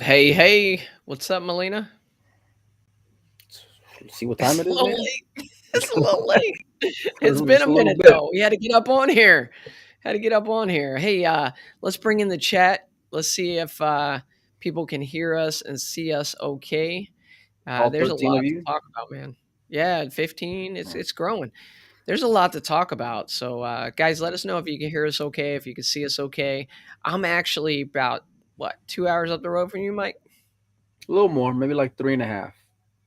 Hey, hey, what's up, Molina? See what time It's it a is, little man? late. It's a little late. It's been Just a a little minute bit. though. We had to get up on here. Had to get up on here. Hey, let's bring in the chat. Let's see if people can hear us and see us okay. All There's a 13 lot of to you. talk about, man. Yeah, 15. It's Oh, it's growing. There's a lot to talk about. So, guys, let us know if you can hear us okay, if you can see us okay. I'm actually about what 2 hours up the road from you, Mike. a little more, maybe like three and a half.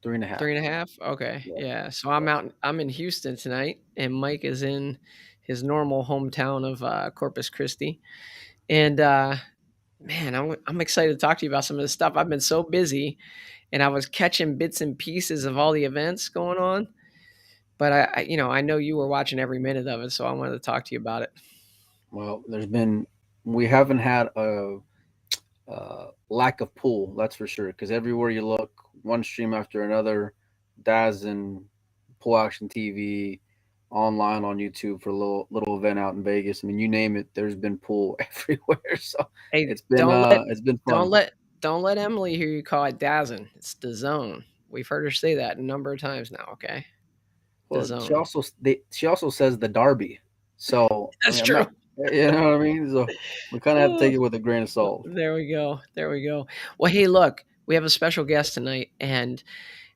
Three and a half. 3.5? Okay, Yeah, yeah. So I'm in Houston tonight, and Mike is in his normal hometown of Corpus Christi. And man, I'm excited to talk to you about some of this stuff. I've been so busy, and I was catching bits and pieces of all the events going on. But I know you were watching every minute of it, so I wanted to talk to you about it. well, we haven't had lack of pool, that's for sure. Because everywhere you look, one stream after another, Dazen, Pool Action TV, online on YouTube for a little event out in Vegas. I mean, you name it, there's been pool everywhere. So Hey, it's been don't fun. let don't let Emily hear you call it Dazen. It's the zone. We've heard her say that a number of times now. Okay, the Well, zone. she also says the Derby. So I That's mean, I'm true. not, you know what I mean. So we kind of have to take it with a grain of salt. There we go. There we go. Well, hey, look, we have a special guest tonight, and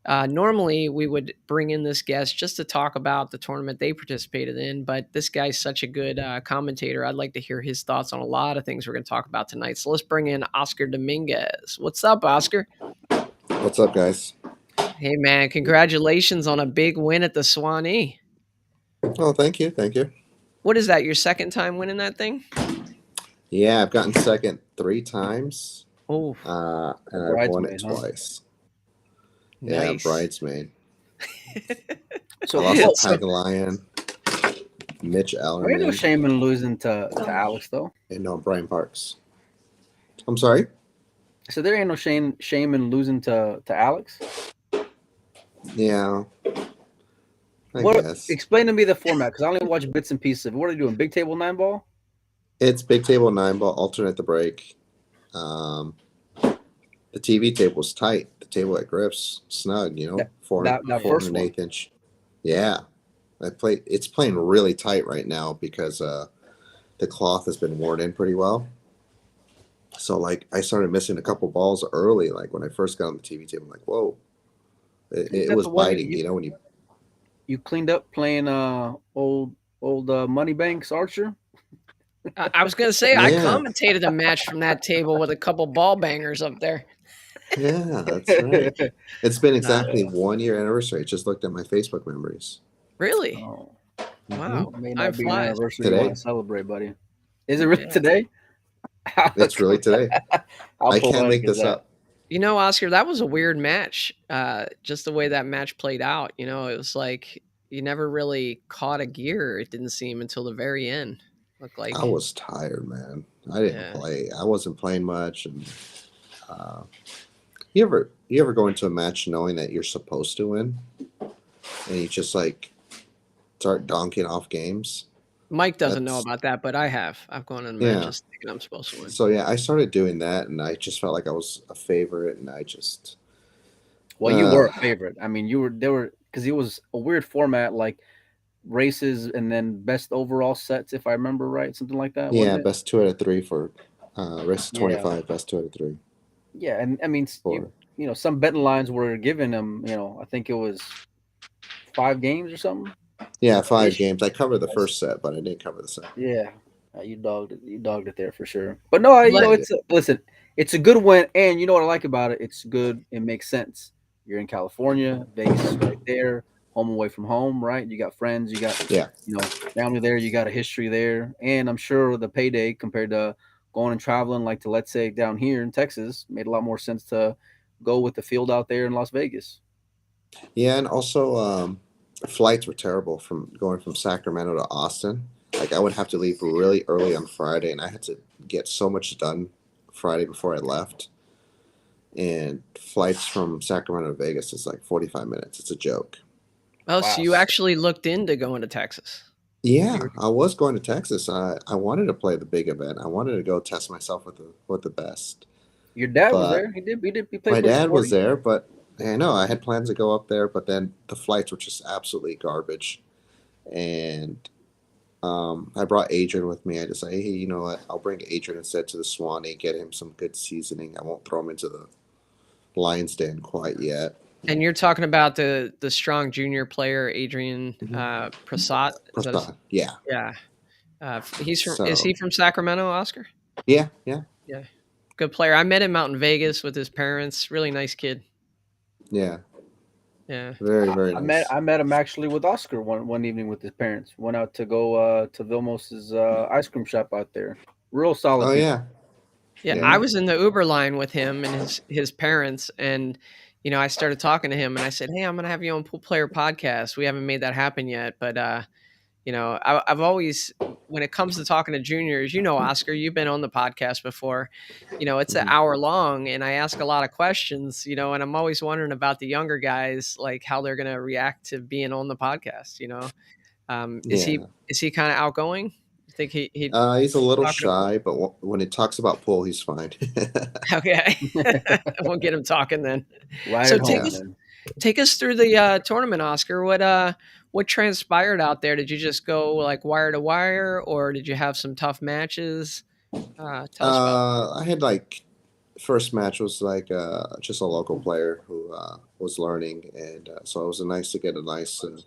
normally we would bring in this guest just to talk about the tournament they participated in. But this guy's such a good commentator. I'd like to hear his thoughts on a lot of things we're going to talk about tonight. So let's bring in Oscar Dominguez. What's up, Oscar? What's up, guys? Hey, man, congratulations on a big win at the Swanee. Oh, thank you, thank you. What is that? Your second time winning that thing? Yeah, I've gotten second 3 times, Oh, A and I've won it bridesmaid, huh? twice. Yeah, nice. bridesmaid. I So, lost to well, So Tiger Lion, Mitch there ain't no Ellerman, shame in losing to Alex, though. and no Brian Parks. I'm sorry. So there ain't no shame in losing to Alex. Yeah, I What? guess Explain to me the format because I only watch bits and pieces of it. What are you doing? Big table nine ball? it's big table 9 ball, alternate the break. Um, the TV table's tight. The table at grips snug. That Four that four first hundred one. eighth inch. Yeah, I play. It's playing really tight right now because the cloth has been worn in pretty well. So like I started missing a couple balls early. Like when I first got on the TV table, I'm like, whoa, Is it that was the one biting. When you you cleaned up playing old Money Banks Archer? I was going to say, I yeah commentated a match from that table with a couple ball bangers up there. yeah that's right. It's been exactly Yeah. 1 year anniversary. I just looked at my Facebook memories. Really? Oh, Hmm. Wow. well, may Time not be an flies. anniversary you want Today, to celebrate, buddy. Is it really Yeah. today? How, it's really today. how I can't poetic make is this that? up. Oscar, that was a weird match. Just the way that match played out. It was like you never really caught a gear, it didn't seem, until the very end. Looked I like, was tired, man. I didn't yeah. play. I wasn't playing much. And uh, you ever go into a match knowing that you're supposed to win, and you just like start donking off games? Mike doesn't know That's about that, but I have. I've gone in yeah. matches thinking I'm supposed to win. So yeah, I started doing that, and I just felt like I was a favorite, and I just Well, you uh were a favorite. I mean, you were there were because it was a weird format, like races and then best overall sets, if I remember right, something like that, yeah, wasn't it? best 2 out of 3 for race Yeah, 25, best 2 out of 3 yeah, and I mean, for some betting lines were given them. I think it was 5 games or something yeah, 5 games. ish. I covered the first set, but I didn't cover the second. Yeah, you dogged it. You dogged it there for sure. But no, Yeah, Let I did. listen. It's a good win, and you know what I like about it? It's good. It makes sense. You're in California. Vegas is right there. Home away from home, right? You got friends. You got Yeah, family there. You got a history there, and I'm sure the payday compared to going and traveling, like to let's say down here in Texas, made a lot more sense to go with the field out there in Las Vegas. yeah, and also flights were terrible from going from Sacramento to Austin. Like I would have to leave really early on Friday, and I had to get so much done Friday before I left. And flights from Sacramento to Vegas is like 45 minutes. It's a joke. Oh, so Wow. you actually looked into going to Texas. Yeah, You were, I was going to Texas. I wanted to play the big event. I wanted to go test myself with the best. Your dad was But there. He played my pretty dad was sporty. there, but I know I had plans to go up there, but then the flights were just absolutely garbage. And I brought Adrian with me. I decided, hey, you know what? I'll bring Adrian instead to the Swanee, get him some good seasoning. I won't throw him into the Lions Den quite yet. And you're talking about the strong junior player, Adrian Mm-hmm. Prasad. Is that his? Yeah. Yeah. He's from. Is So he from Sacramento, Oscar? yeah, Yeah. Good player. I met him out in Vegas with his parents. Really nice kid. yeah. Yeah. Very nice. I met him actually with Oscar one evening with his parents. Went out to go to Vilmos's ice cream shop out there. Real solid Oh people. yeah, Yeah, I yeah. was in the Uber line with him and his parents, and I started talking to him, and I said, "Hey, I'm gonna have you on Pool Player Podcast. We haven't made that happen yet, but I've always, when it comes to talking to juniors, Oscar, you've been on the podcast before. It's an Mhm. hour long, and I ask a lot of questions, and I'm always wondering about the younger guys, like how they're gonna react to being on the podcast. Is he Yeah. kind of outgoing? You think he'd He's a little talk to? shy, but when he talks about pool, he's fine. Okay. We'll get him talking then. Right So at take home, Yeah. us man. take us through the tournament, Oscar. What transpired out there? Did you just go like wire to wire, or did you have some tough matches? Tell us about I had like first match was like just a local player who was learning, and so it was nice to get a nice and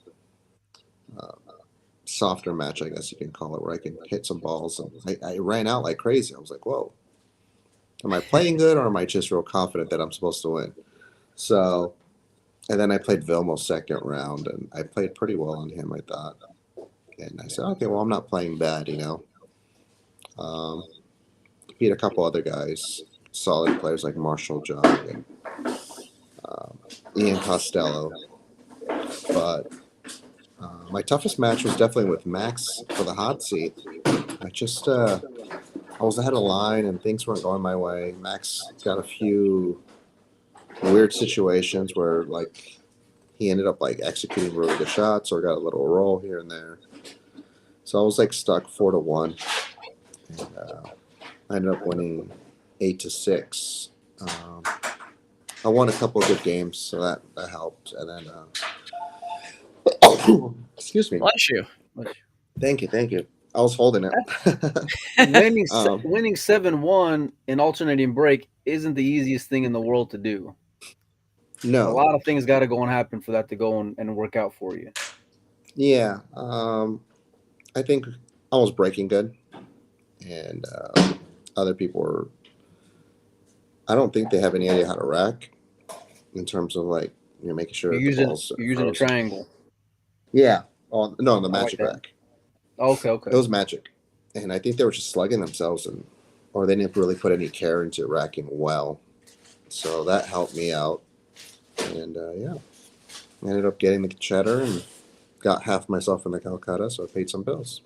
uh, softer match, I guess you can call it, where I can hit some balls. And I ran out like crazy. I was like, whoa, am I playing good or am I just real confident that I'm supposed to win? So, and then I played Vilmo's second round, and I played pretty well on him, I thought. And I said, okay, well, I'm not playing bad, you know. Um, Beat a couple other guys, solid players like Marshall Jung and um, Ian Costello. But my toughest match was definitely with Max for the hot seat. I just I was ahead of line and things weren't going my way. Max got a few weird situations where like he ended up like executing really good shots or got a little roll here and there. So I was like stuck 4-1, and I ended up winning 8-6. Um, I won a couple of good games, so that helped. And then, excuse me. Bless you. Thank you. I was holding it. um, Winning 7-1 in alternating break isn't the easiest thing in the world to do. A no, lot of things got to go and happen for that to go and work out for you. yeah. I think I was breaking good, and other people were. I don't think they have any idea how to rack in terms of like making sure that the balls You're are using a frozen. triangle. Yeah. Oh no, the I like magic that. rack. Okay. It was magic, and I think they were just slugging themselves, or they didn't really put any care into racking well. So that helped me out, and yeah, I ended up getting the cheddar and got half myself in the Calcutta, so I paid some bills.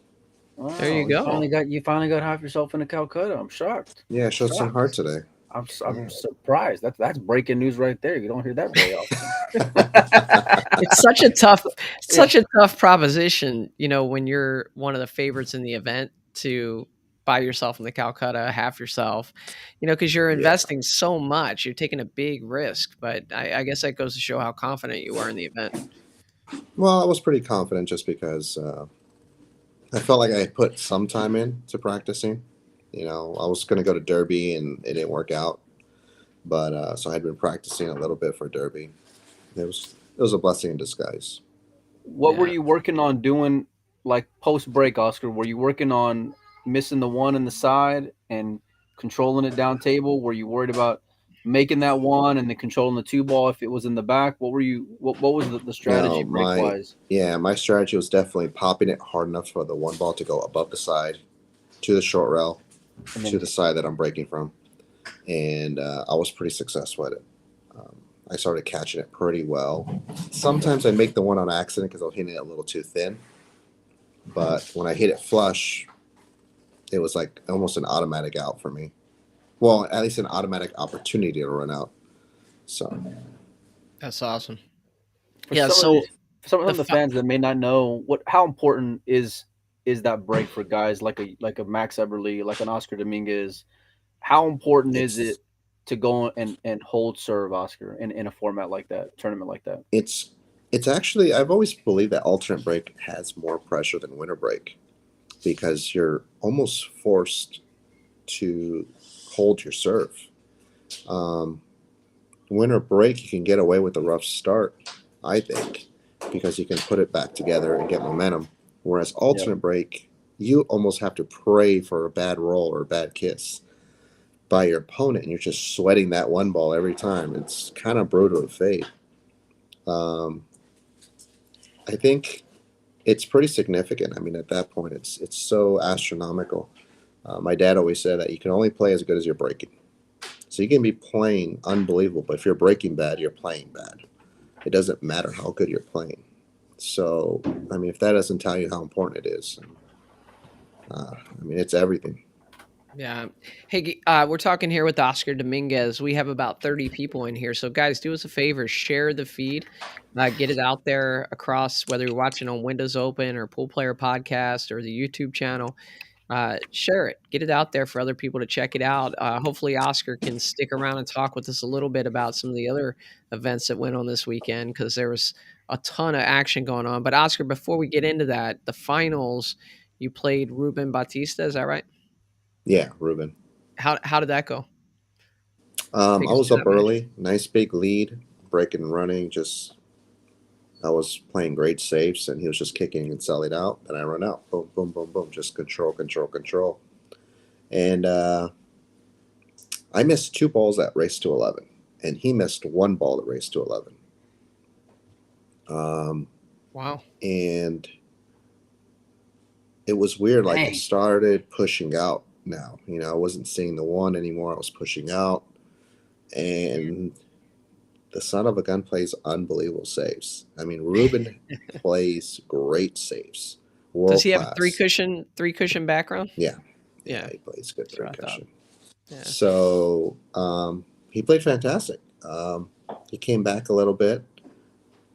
There you Wow, go. you finally got half yourself in the Calcutta. I'm shocked. Yeah, I showed some heart Shocked. today. I'm Yeah. surprised. That's breaking news right there. You don't hear that very often. It's such a tough, Yeah. proposition. When you're one of the favorites in the event to buy yourself in the Calcutta, half yourself. Because you're Yeah. investing so much, you're taking a big risk. But I guess that goes to show how confident you are in the event. Well, I was pretty confident just because I felt like I put some time into practicing. I was going to go to Derby and it didn't work out, but so I'd been practicing a little bit for Derby. It was a blessing in disguise. What were Yeah. you working on doing, like post break, Oscar? Were you working on missing the one in the side and controlling it down table? Were you worried about making that one and then controlling the two ball if it was in the back? What were you? What was the No, strategy break wise? my strategy was definitely popping it hard enough for the one ball to go above the side to the short rail And to then the side that I'm breaking from, and I was pretty successful at it. I started catching it pretty well. Sometimes I make the one on accident because I was hitting it a little too thin, but when I hit it flush, it was like almost an automatic out for me. Well, at least an automatic opportunity to run out. So That's awesome. for Yeah. some of So these, for some the of the fans that may not know how important is that break for guys like a Max Eberly, like an Oscar Dominguez. How important is it's it to go and hold serve, Oscar, in a format like that, tournament like that? It's it's actually, I've always believed that alternate break has more pressure than winter break because you're almost forced to hold your serve. Um, Winter break, you can get away with a rough start, I think, because you can put it back together and get momentum. Whereas Yeah. alternate break, you almost have to pray for a bad roll or a bad kiss by your opponent, and you're just sweating that one ball every time. It's kind of brutal to fade. Um, I think it's pretty significant. I mean, at that point, it's so astronomical. My dad always said that you can only play as good as you're breaking. So you can be playing unbelievable, but if you're breaking bad, you're playing bad. It doesn't matter how good you're playing. So, I mean, if that doesn't tell you how important it is, I mean, it's everything. Yeah. Hey, we're talking here with Oscar Dominguez. We have about 30 people in here. So, guys, do us a favor, share the feed, get it out there across whether you're watching on Windows Open or Pool Player Podcast or the YouTube channel. Share it, get it out there for other people to check it out. Hopefully, Oscar can stick around and talk with us a little bit about some of the other events that went on this weekend because there was a ton of action going on. But, Oscar, before we get into that, the finals, you played Reuben Batista. Is that right? Yeah, Ruben. How did that go? I Take us was through up that match. early, nice big lead, breaking and running. Just I was playing great safes, and he was just kicking and selling out. Then I run out, boom, boom, boom, boom, just control, control, control. And I missed two balls that raced to 11, and he missed one ball that raced to 11. Um, Wow. and it was weird. Like I Dang. started pushing out now. I wasn't seeing the one anymore. I was pushing out, and the son of a gun plays unbelievable saves. I mean, Ruben plays great saves, Does world he have a class. three cushion background? Yeah, Yeah, he plays good that's what three I thought. cushion. Yeah. So he played fantastic. He came back a little bit,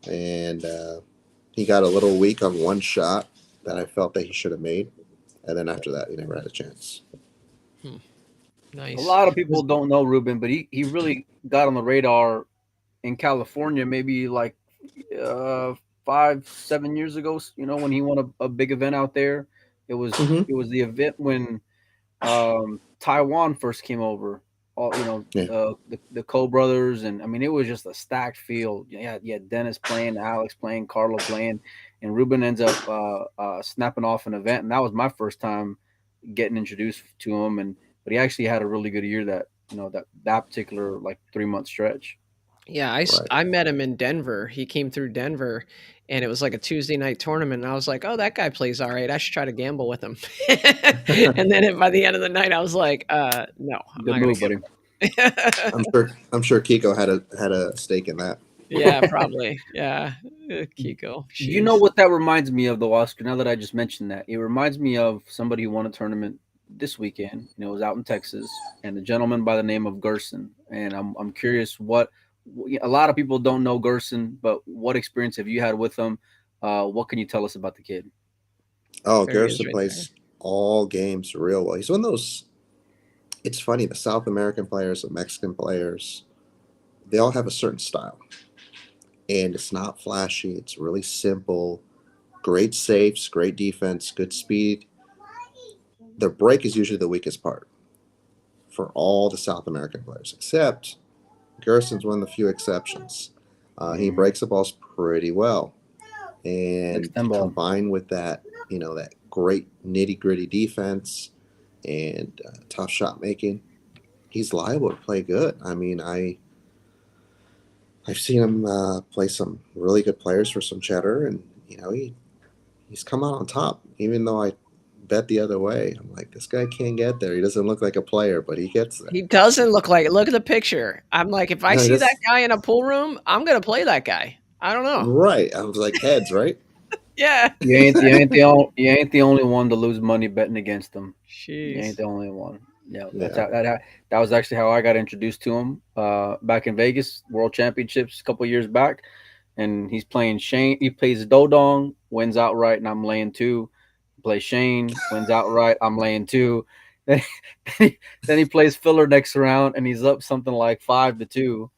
and he got a little weak on one shot that I felt that he should have made, and then after that, he never had a chance. Hmm. A Nice. lot of people don't know Ruben, but he really got on the radar in California maybe like uh 5-7 years ago. When he won a big event out there. It was Mm-hmm. it was the event when Taiwan first came over. All Yeah. the Cole brothers, and I mean it was just a stacked field. You had Dennis playing, Alex playing, Carlo playing, and Ruben ends up snapping off an event, and that was my first time getting introduced to him. But he actually had a really good year that particular like 3 month stretch. Yeah, Right. I met him in Denver. He came through Denver, and it was like a Tuesday night tournament. And I was like, "Oh, that guy plays all right. I should try to gamble with him." And then by the end of the night, I was like, no, I'm Good not gonna move, buddy. gamble." I'm sure Kiko had a stake in that. Yeah, probably. Yeah, Kiko. You know Jeez. what that reminds me of, though, Oscar? Now that I just mentioned that, it reminds me of somebody who won a tournament this weekend. It was out in Texas, and a gentleman by the name of Gerson. And I'm curious what a lot of people don't know Gerson, but what experience have you had with him? What can you tell us about the kid? Oh, There he is Gerson right there. plays all games real well. He's one of those. It's funny. The South American players, the Mexican players, they all have a certain style, and it's not flashy. It's really simple. Great safes, great defense, good speed. The break is usually the weakest part for all the South American players, except Gerson's one of the few exceptions. He Mm, breaks the balls pretty well, Six and ten ball. combined with that, that great nitty gritty defense and tough shot making, he's liable to play good. I mean, I've seen him play some really good players for some cheddar, and he's come out on top. Even though I bet the other way, I'm like, this guy can't get there. He doesn't look like a player, but he gets there. He doesn't look like it. Look at the picture. I'm like, if I No, he see that just guy in a pool room, I'm gonna play that guy. I don't know. right. I was like, heads, right? Yeah. You ain't the only one to lose money betting against him. You ain't Jeez. the only one. Yeah, that's Yeah. that was actually how I got introduced to him. Back in Vegas, World Championships a couple years back, and he's playing Shane. He plays Dodong, wins outright, and I'm laying two. Play Shane, wins outright, I'm laying two, then, then he plays filler next round and he's up something like 5-2.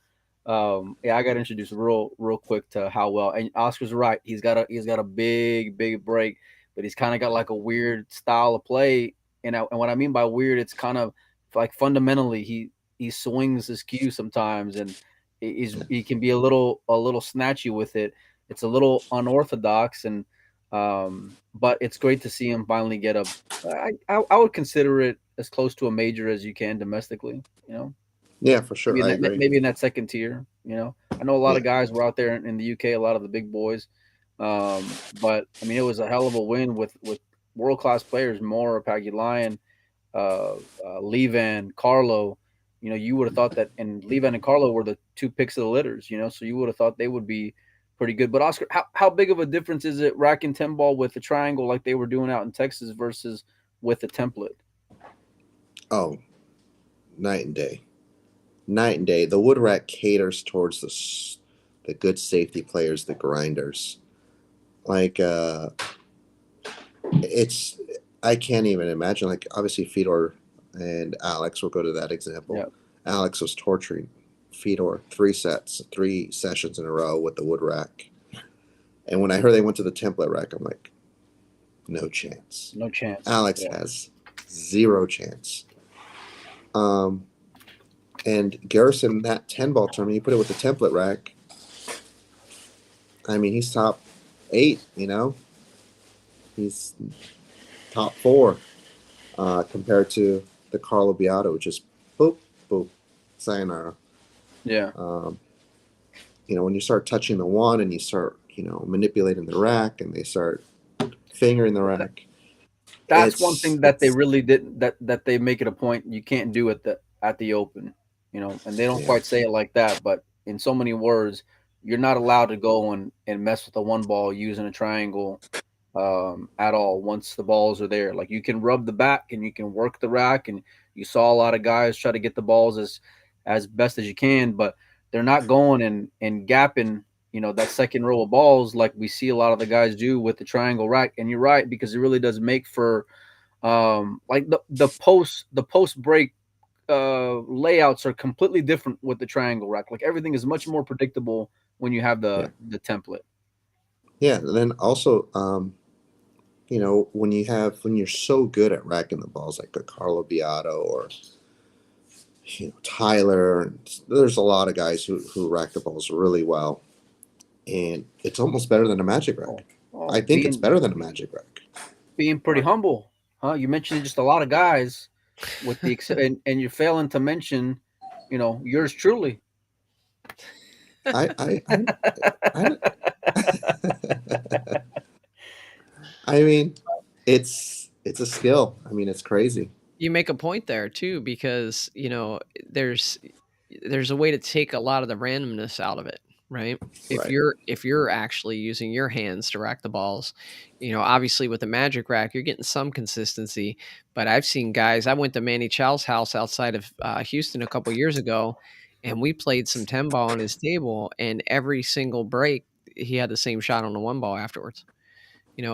Yeah, I got introduced real quick to how well. And Oscar's right. He's got a big break, but he's kind of got like a weird style of play. And what I mean by weird, it's kind of like fundamentally he swings his cue sometimes, and he can be a little snatchy with it. It's a little unorthodox, and but it's great to see him finally get a. I would consider it as close to a major as you can domestically. Yeah, for sure. Maybe in I that agree. maybe in that second tier. I know a lot Yeah. of guys were out there in the UK, a lot of the big boys. But I mean, it was a hell of a win with world class players, Moore, Pagulayan, Levan, Carlo. You would have thought that, and Levan and Carlo were the two picks of the litters. So you would have thought they would be pretty good. But Oscar, how big of a difference is it rack and 10 ball with the triangle like they were doing out in Texas versus with the template? Oh, night and day. Night and day. The wood rack caters towards the good safety players, the grinders. Like it's I can't even imagine. Like obviously Fedor and Alex will go to that example. Yeah. Alex was torturing Fedor 3 sessions in a row with the wood rack. And when I heard they went to the template rack, I'm like, no chance. No chance. Alex Yeah. has zero chance. And Gerson, that 10 ball tournament, you put it with the template rack. I mean, he's top 8, He's top 4 compared to the Carlo Beato, which is boop, boop, sayonara. Yeah. When you start touching the one and you start, manipulating the rack and they start fingering the rack. That's one thing that they really did that they make it a point you can't do at the Open, and they don't quite say it like that, but in so many words, you're not allowed to go and mess with a one ball using a triangle at all once the balls are there. Like you can rub the back and you can work the rack, and you saw a lot of guys try to get the balls as best as you can, but they're not going and gapping that second row of balls like we see a lot of the guys do with the triangle rack. And you're right, because it really does make for like the post break layouts are completely different with the triangle rack. Like everything is much more predictable when you have the template. Yeah, and then also when you're so good at racking the balls like a Carlo Beato or Tyler, and there's a lot of guys who rack the balls really well, and it's almost better than a magic rack. I think it's better than a magic rack. Being pretty humble, huh? You mentioned just a lot of guys with the and you're failing to mention, yours truly. I mean, it's a skill. I mean, it's crazy. You make a point there too, because there's a way to take a lot of the randomness out of it, right? If Right. you're actually using your hands to rack the balls, obviously with the magic rack, you're getting some consistency. But I've seen guys. I went to Manny Chow's house outside of Houston a couple years ago, and we played some 10 ball on his table, and every single break he had the same shot on the one ball afterwards.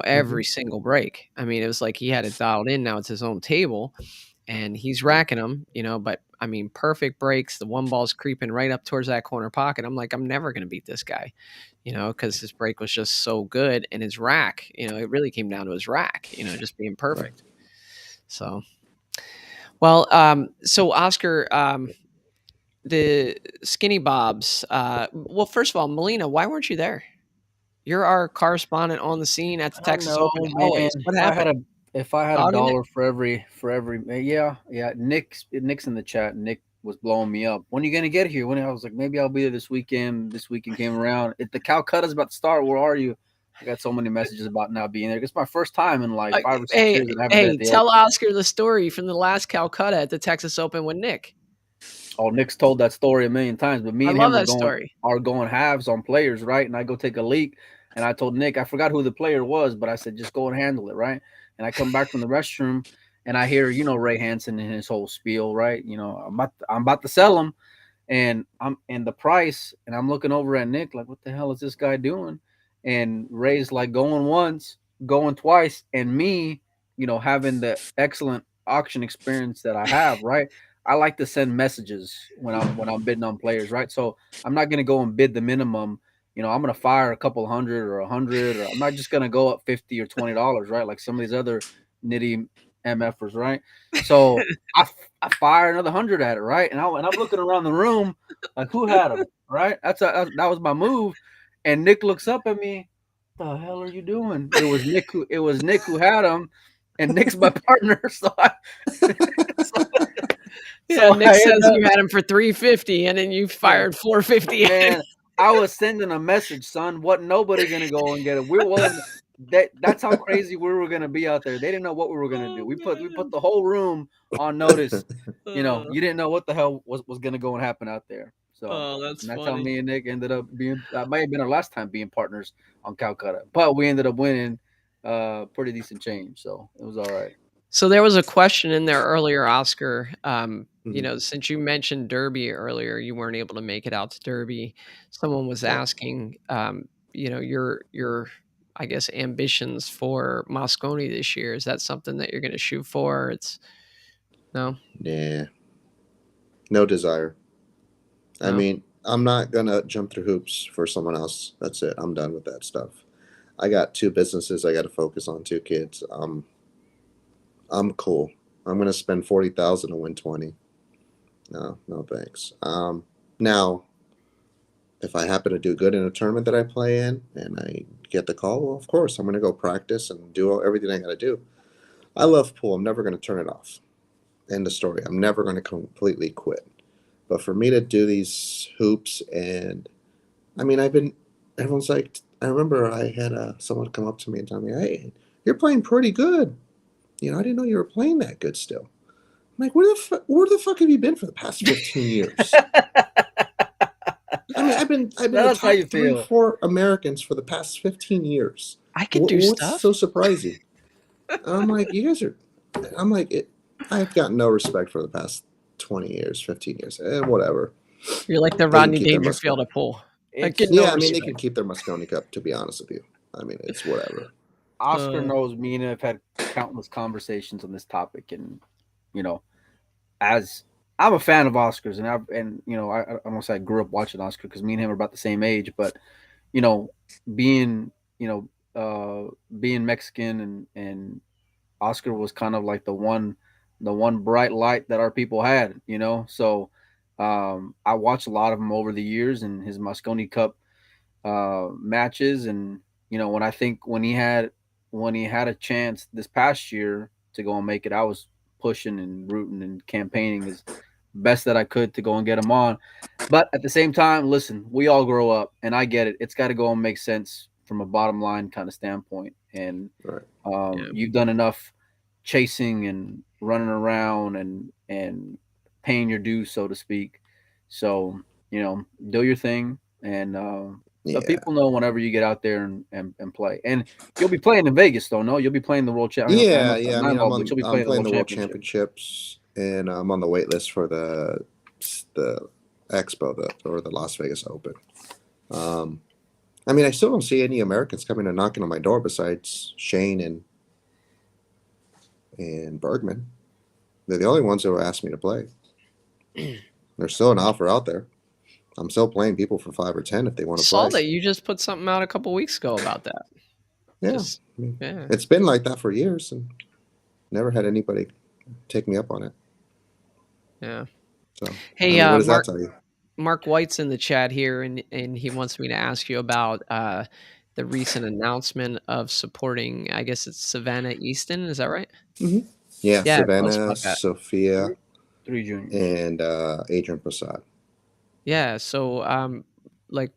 Every single break. I mean, it was like he had it dialed in. Now it's his own table, and he's racking them, but I mean, perfect breaks. The one ball's creeping right up towards that corner pocket. I'm like, I'm never going to beat this guy, because his break was just so good. And his rack, it really came down to his rack, just being perfect. So, well, so Oscar, the Skinny Bobs, well, first of all, Molina, why weren't you there? You're our correspondent on the scene at the I Texas know, Open man. always. What happened? If I had a Doggin it? dollar for every yeah. Nick's in the chat. Nick was blowing me up. When are you gonna get here? When I was like, maybe I'll be there this weekend. This weekend came around. If the Calcutta's about to start, where are you? I got so many messages about not being there. It's my first time in like 5 or 6 Hey, years that I haven't been at the tell Open. Oscar the story from the last Calcutta at the Texas Open with Nick. Oh, Nick's told that story a million times, but me I and love him that story. are going halves on players, right? And I go take a leak, and I told Nick, I forgot who the player was, but I said just go and handle it, right? And I come back from the restroom, and I hear Ray Hansen and his whole spiel, right? I'm about to sell him, and the price, and I'm looking over at Nick like, what the hell is this guy doing? And Ray's like going once, going twice, and me, having the excellent auction experience that I have, right? I like to send messages when I'm bidding on players, right? So I'm not gonna go and bid the minimum. I'm gonna fire a couple hundred or 100, or I'm not just gonna go up $50 or $20, right? Like some of these other nitty MFers, right? So I fire another 100 at it, right? And I'm looking around the room like, who had him, right? That was my move. And Nick looks up at me. The hell are you doing? It was Nick who had him, and Nick's my partner. So so, Yeah, so Nick I end says up, you had him for 350 and then you yeah, fired 450 at him. man. I was sending a message, son. What nobody gonna go and get it. We wasn't that's how crazy we were gonna be out there. They didn't know what we were gonna do. Oh, We put man. the whole room on notice. Uh, You didn't know what the hell was gonna go and happen out there. So oh, that's and that's how funny. me and Nick ended up being. That may have been our last time being partners on Calcutta, but we ended up winning pretty decent change. So it was all right. So there was a question in there earlier, Oscar. Mhm. Since you mentioned Derby earlier, you weren't able to make it out to Derby. Someone was Yep. asking, your I guess ambitions for Moscone this year. Is that something that you're going to shoot for? It's no, Nah, no desire. I no. mean, I'm not gonna jump through hoops for someone else. That's it. I'm done with that stuff. I got two businesses I got to focus on, two kids. I'm cool. I'm gonna spend 40,000 to win 20. No, no thanks. Now, if I happen to do good in a tournament that I play in and I get the call, well, of course I'm gonna go practice and do everything I gotta do. I love pool. I'm never gonna turn it off. End of story. I'm never gonna completely quit. But for me to do these hoops, and I mean, everyone's like, I remember I had someone come up to me and tell me, "Hey, you're playing pretty good. I didn't know you were playing that good still." I'm like, where the fuck have you been for the past 15 years? I mean, I've been the That's how top you three, feel. 4 Americans for the past 15 years. I can do What's stuff. so surprising? And I'm like, you guys are. I'm like, I've got no respect for the past 20 years, 15 years, and whatever. You're like the They can Rodney keep their Dangerfield Moscone. of pool. I get It's no Yeah, I mean, they respect. can keep their Moscone Cup. To be honest with you, I mean, it's whatever. Oscar Uh, knows me and I've had countless conversations on this topic, and you know, as I'm a fan of Oscars, I almost say I grew up watching Oscar because me and him are about the same age, but you know, being you being Mexican, and Oscar was kind of like the one bright light that our people had. So I watched a lot of him over the years and his Moscone Cup matches, and when I think when he had a chance this past year to go and make it, I was pushing and rooting and campaigning as best that I could to go and get him on. But at the same time, listen, we all grow up, and I get it. It's got to go and make sense from a bottom line kind of standpoint. And Right. yeah. you've done enough chasing and running around and paying your dues, so to speak. So do your thing, and the Yeah. people know whenever you get out there and play. And you'll be playing in Vegas, though. No, you'll be playing the World Champ. I know Yeah, it's yeah. not I mean, nine ball, but you'll be I'm playing the playing World the World Championship. Championships, and I'm on the wait list for the Expo, or the Las Vegas Open. Um, I mean, I still don't see any Americans coming and knocking on my door besides Shane and Bergman. They're the only ones who asked me to play. There's still an offer out there. I'm still playing people for 5 or 10 if they want to Saw play. that you just put something out a couple weeks ago about that. Yeah, Just I mean, yeah. it's been like that for years, and never had anybody take me up on it. Yeah. So, Hey, I mean, what does that Mark tell you? Mark White's in the chat here, and he wants me to ask you about the recent announcement of supporting. I guess it's Savannah Easton. Is that right? Hmm. Yeah, Yeah. Tell us Savannah, about that. Sophia, Three juniors. and Adrian Prasad. Yeah. So, like,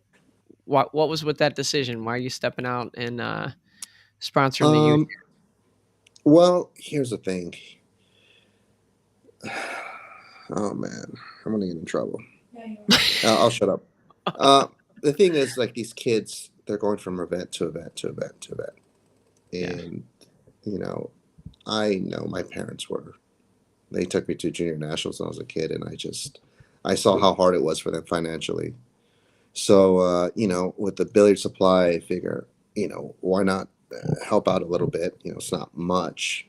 what was with that decision? Why are you stepping out and sponsoring the youth? Um, well, here's the thing. Oh man, I'm gonna get in trouble. I'll shut up. The thing is, like, these kids, they're going from event to event to event to event, Yeah. and you know, I know my parents were. They took me to junior nationals when I was a kid, and I saw how hard it was for them financially. So, with the billiard supply, I figure, why not help out a little bit? It's not much,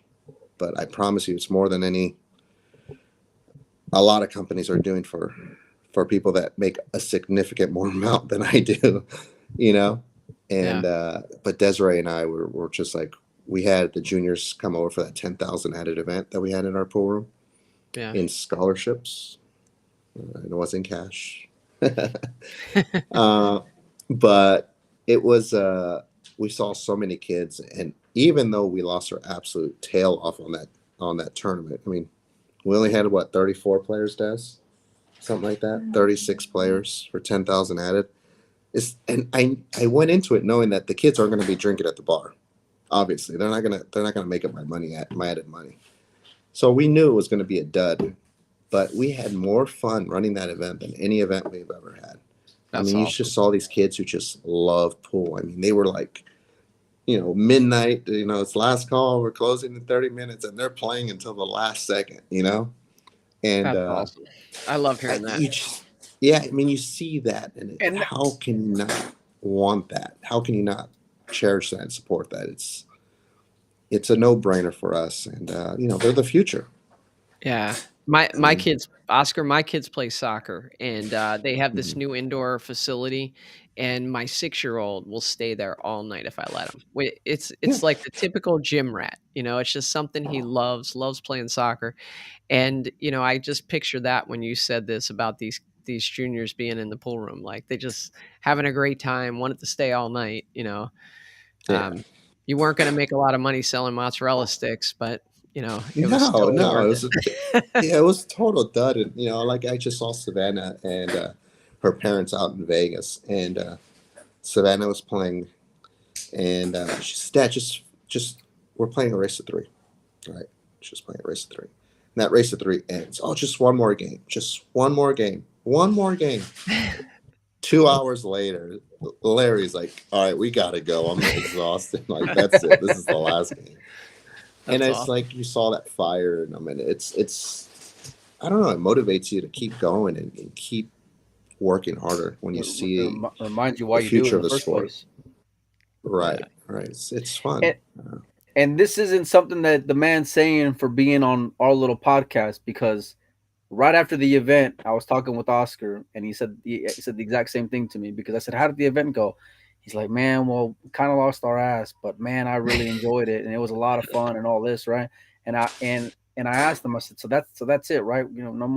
but I promise you, it's more than a lot of companies are doing for people that make a significant more amount than I do, you know. And Yeah. but Desiree and I were just like, we had the juniors come over for that 10,000 added event that we had in our pool room Yeah. in scholarships. And it wasn't cash. uh, but it was we saw so many kids, and even though we lost our absolute tail off on that tournament, I mean, we only had what, 34 players, Des? Something like that. 36 players for 10,000 added. And I went into it knowing that the kids aren't going to be drinking at the bar. Obviously, they're not gonna make up my added money. So we knew it was going to be a dud, but we had more fun running that event than any event we've ever had. I That's mean, you awesome. just saw these kids who just love pool. I mean, they were like, midnight, it's last call, we're closing in 30 minutes, and they're playing until the last second, and That's awesome. I love hearing that. you just, yeah, I mean, you see that, and And how can you not want that? How can you not cherish that and support that? It's a no-brainer for us, and they're the future. Yeah. My Um, kids, Oscar, my kids play soccer, and they have this mhm. new indoor facility, and my 6-year-old will stay there all night if I let him. Yeah. It's like the typical gym rat, it's just something he loves playing soccer. And, I just picture that when you said this about these juniors being in the pool room, like they just having a great time, wanted to stay all night. Yeah. Um, you weren't going to make a lot of money selling mozzarella sticks, but it was No, still no, worth it. yeah, it was total dud. And like I just saw Savannah and her parents out in Vegas, and Savannah was playing, and she said, "Dad, just we're playing a race of three, all right? She's playing a race of three, and that race of three ends. Oh, just one more game, just one more game." 2 hours later, Larry's like, "All right, we gotta go. I'm exhausted. Like that's it. This is the last game." And That's it's awesome. like you saw that fire in them, and it's I don't know, it motivates you to keep going and keep working harder when you see remind you why the you do it future in of the the first sport. place. Right, Yeah. right. It's fun. And, and this isn't something that the man's saying for being on our little podcast, because right after the event, I was talking with Oscar, and he said the exact same thing to me, because I said, "How did the event go?" He's like, "Man, well, we kind of lost our ass, but man, I really enjoyed it, and it was a lot of fun and all this, right?" And I asked him, I said, "So that's it, right? No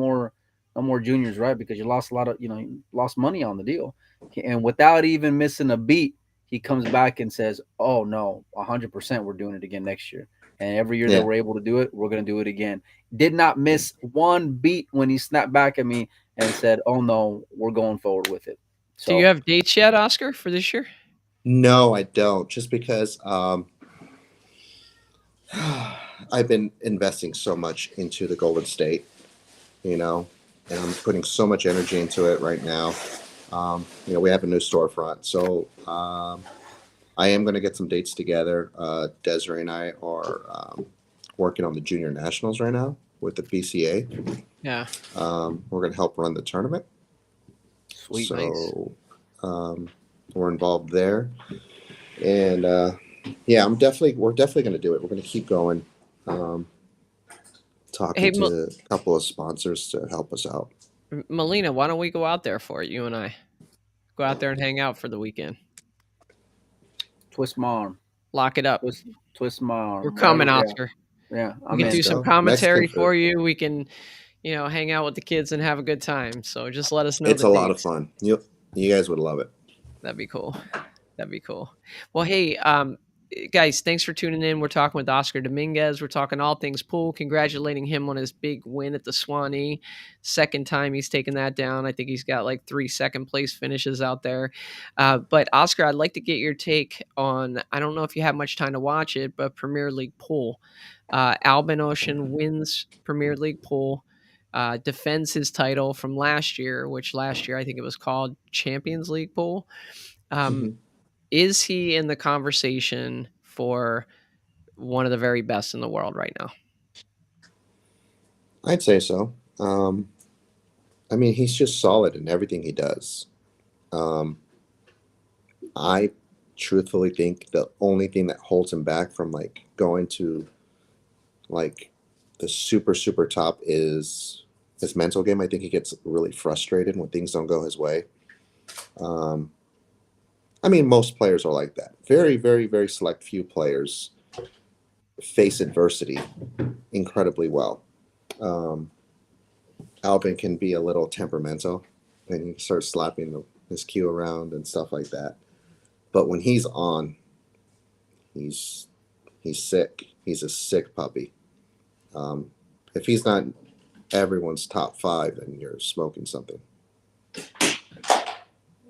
more juniors, right? Because you lost a lot of, you lost money on the deal." And without even missing a beat, he comes back and says, "Oh no, 100%, we're doing it again next year, and every year that Yeah. we're able to do it, we're gonna do it again." Did not miss one beat when he snapped back at me and said, "Oh no, we're going forward with it." Do you So have dates yet, Oscar, for this year? No, I don't. Just because I've been investing so much into the Golden State, you know, and I'm putting so much energy into it right now. We have a new storefront, so I am going to get some dates together. Desiree and I are working on the junior nationals right now with the PCA. Yeah. We're going to help run the tournament, sweet. Nice. so we're involved there. And yeah, we're definitely going to do it. We're going to keep going. Um, Hey, Talking to a couple of sponsors to help us out. Molina, why don't we go out there for it? You and I go out there and hang out for the weekend. Twist my arm, Lock it up. twist my We're arm, coming, whatever. Yeah, Oscar. yeah, We I'm can Let's do in. some go. Mexican commentary food. for you. We can, hang out with the kids and have a good time. So just let us know It's the a lot of dates. fun. You guys would love it. That'd be cool. That'd be cool. Well, hey, guys, thanks for tuning in. We're talking with Oscar Dominguez. We're talking all things pool, congratulating him on his big win at the Swanee. Second time he's taken that down. I think he's got like 3 second place finishes out there. But Oscar, I'd like to get your take on, I don't know if you have much time to watch it, but Premier League pool. Albin Ocean wins Premier League pool. Defends his title from last year, which last year I think it was called Champions League pool. Um, Hmm. is he in the conversation for one of the very best in the world right now? I'd say so. I mean, he's just solid in everything he does. Um, I truthfully think the only thing that holds him back from like going to Like the super top is his mental game. I think he gets really frustrated when things don't go his way. Um, I mean, most players are like that. Very select few players face adversity incredibly well. Um, Albin can be a little temperamental, and he starts slapping his cue around and stuff like that. But when he's on, he's he's sick. He's a sick puppy. Um, if he's not everyone's top five, then you're smoking something.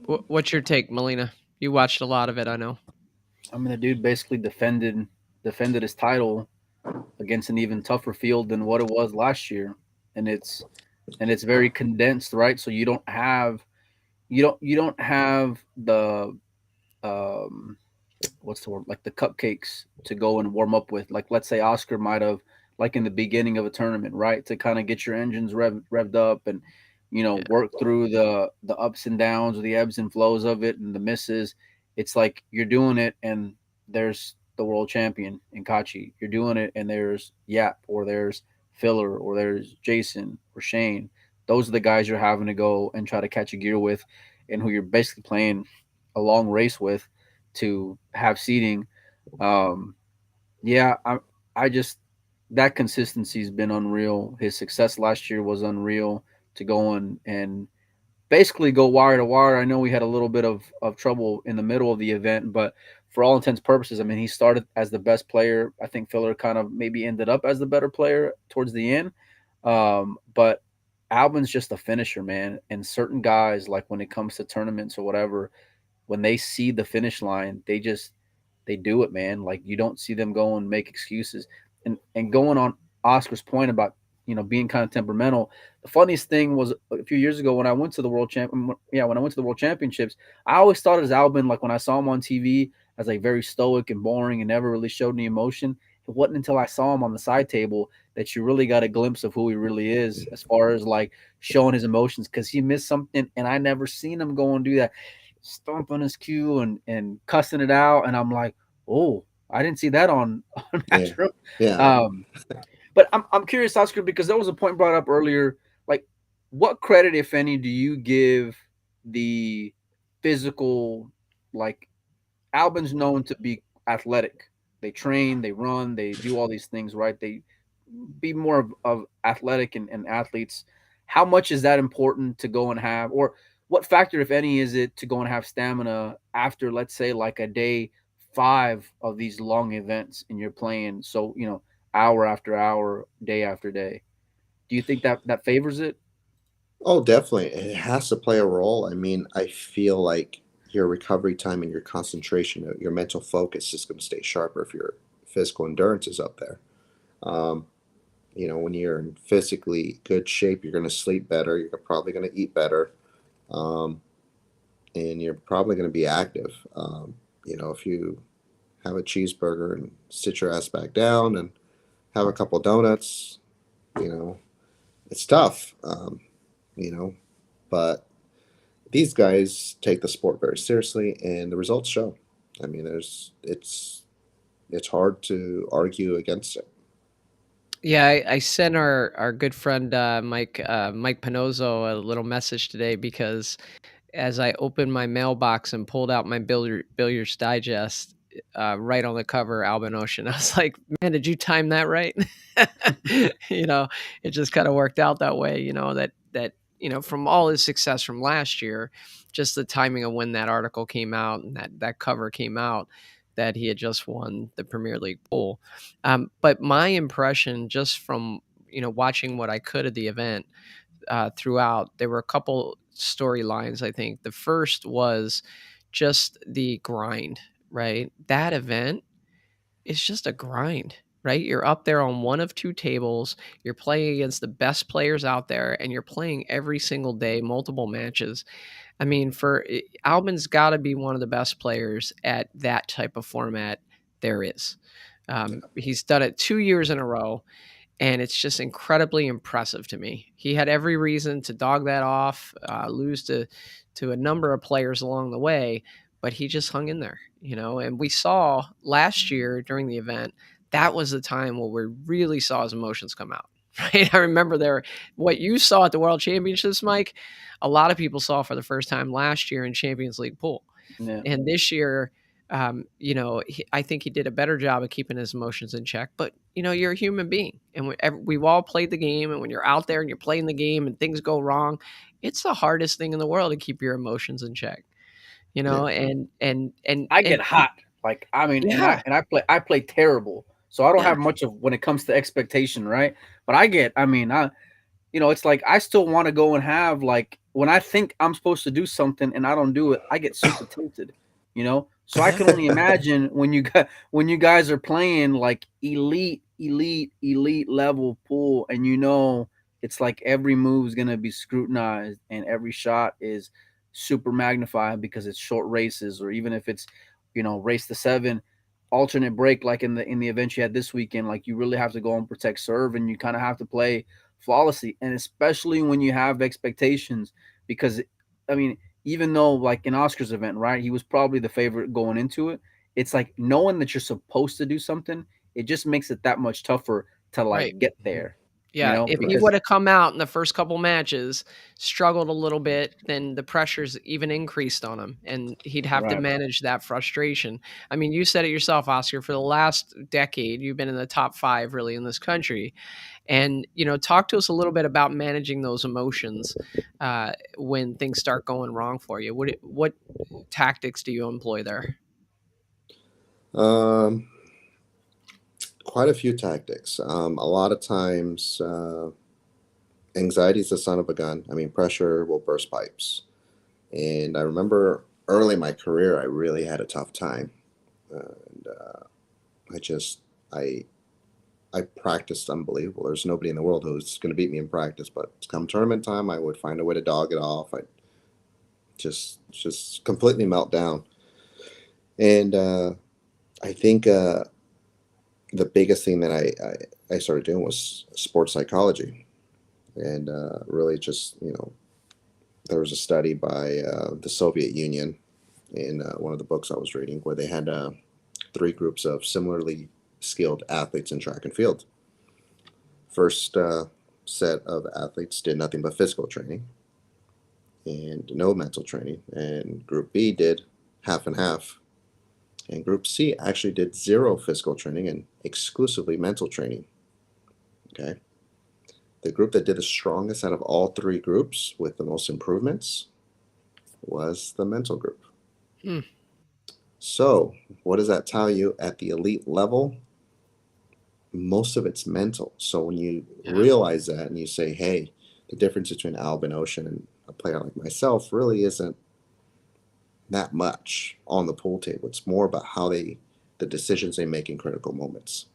What's your take, Molina? You watched a lot of it, I know. I mean, the dude basically defended his title against an even tougher field than what it was last year, and it's very condensed, right? So you don't have the um what's the word, like the cupcakes to go and warm up with. Like, let's say Oscar might have, like in the beginning of a tournament, right, to kind of get your engines revved up and Yeah. work through the ups and downs or the ebbs and flows of it and the misses. It's like you're doing it and there's the world champion in Kachi. You're doing it and there's Yap or there's Filler or there's Jason or Shane. Those are the guys you're having to go and try to catch a gear with, and who you're basically playing a long race with to have seating. Um, yeah, I just, that consistency has been unreal. His success last year was unreal to go and basically go wire to wire. I know we had a little bit of trouble in the middle of the event, but for all intents and purposes, I mean, he started as the best player. I think Filler kind of maybe ended up as the better player towards the end. But Albin's just a finisher, man. And certain guys, like when it comes to tournaments or whatever, when they see the finish line, they do it, man. Like you don't see them go and make excuses. And going on Oscar's point about being kind of temperamental, the funniest thing was a few years ago when I went to the when I went to the World Championships, I always thought as Albin, like when I saw him on TV, as like very stoic and boring and never really showed any emotion. It wasn't until I saw him on the side table that you really got a glimpse of who he really is as far as like showing his emotions, because he missed something and I never seen him go and do that, stomping his cue and cussing it out, and I'm like, oh, I didn't see that on on Yeah, Matchroom. yeah. Um, but I'm curious, Oscar, because there was a point brought up earlier. Like, what credit, if any, do you give the physical? Like, Albin's known to be athletic. They train, they run, they do all these things, right? They be more of athletic and athletes. How much is that important to go and have, or what factor, if any, is it to go and have stamina after, let's say, like a day five of these long events and you're playing so, hour after hour, day after day? Do you think that that favors it? Oh, definitely. It has to play a role. I mean, I feel like your recovery time and your concentration, your mental focus is going to stay sharper if your physical endurance is up there. Um, when you're in physically good shape, you're going to sleep better. You're probably going to eat better. Um, and you're probably going to be active. If you have a cheeseburger and sit your ass back down and have a couple donuts, you know, it's tough. You know, but these guys take the sport very seriously, and the results show. I mean, it's hard to argue against it. Yeah, I sent our good friend Mike Panozzo a little message today because as I opened my mailbox and pulled out my Billiards Digest, right on the cover, Albin Ocean. I was like, "Man, did you time that right?" you know, it just kind of worked out that way. From all his success from last year, just the timing of when that article came out and that cover came out, that he had just won the Premier League pool. But my impression, just from watching what I could of the event, throughout. There were a couple storylines, I think. The first was just the grind, right? That event is just a grind, right? You're up there on one of two tables, you're playing against the best players out there, and you're playing every single day, multiple matches. I mean, Albin's got to be one of the best players at that type of format there is. He's done it 2 years in a row, and it's just incredibly impressive to me. He had every reason to dog that off, lose to a number of players along the way, but he just hung in there, And we saw last year during the event that was the time where we really saw his emotions come out. Right? I remember what you saw at the World Championships, Mike. A lot of people saw for the first time last year in Champions League pool, Yeah. and this year, I think he did a better job of keeping his emotions in check. But you're a human being, and we've all played the game. And when you're out there and you're playing the game and things go wrong, it's the hardest thing in the world to keep your emotions in check. Yeah. I get hot. Like, I mean, and Yeah, I play terrible. So I don't yeah, have much of when it comes to expectation, right? But it's like I still want to go and have, like, when I think I'm supposed to do something and I don't do it, I get super tilted, you know? So I can only imagine when you guys are playing like elite level pool, and it's like every move is going to be scrutinized and every shot is super magnified because it's short races, or even if it's, race to 7, alternate break, like in the event you had this weekend, like you really have to go and protect serve, and you kind of have to play flawlessly, and especially when you have expectations, because I mean, even though like in Oscar's event, right, he was probably the favorite going into it, it's like knowing that you're supposed to do something, it just makes it that much tougher to right. like get there, Yeah, if he Right. because would have come out in the first couple matches, struggled a little bit, then the pressures even increased on him, and he'd have to right. manage that frustration. I mean, you said it yourself, Oscar. For the last decade, you've been in the top 5 really in this country, and talk to us a little bit about managing those emotions when things start going wrong for you. What tactics do you employ there? Um, quite a few tactics. A lot of times, anxiety is the son of a gun. I mean, pressure will burst pipes. And I remember early in my career, I really had a tough time. And I just, I practiced unbelievable. There's nobody in the world who's going to beat me in practice. But come tournament time, I would find a way to dog it off. I just completely melt down. And I think the biggest thing that I started doing was sports psychology, and really just there was a study by the Soviet Union in one of the books I was reading where they had 3 groups of similarly skilled athletes in track and field. First set of athletes did nothing but physical training and no mental training, and Group B did half and half, and Group C actually did zero physical training and exclusively mental training. Okay. The group that did the strongest out of all 3 groups with the most improvements was the mental group. Hmm. So, what does that tell you? At the elite level, most of it's mental. So, when you Yeah. realize that and you say, hey, the difference between Albin Ocean and a player like myself really isn't that much on the pool table. It's more about the decisions they make in critical moments.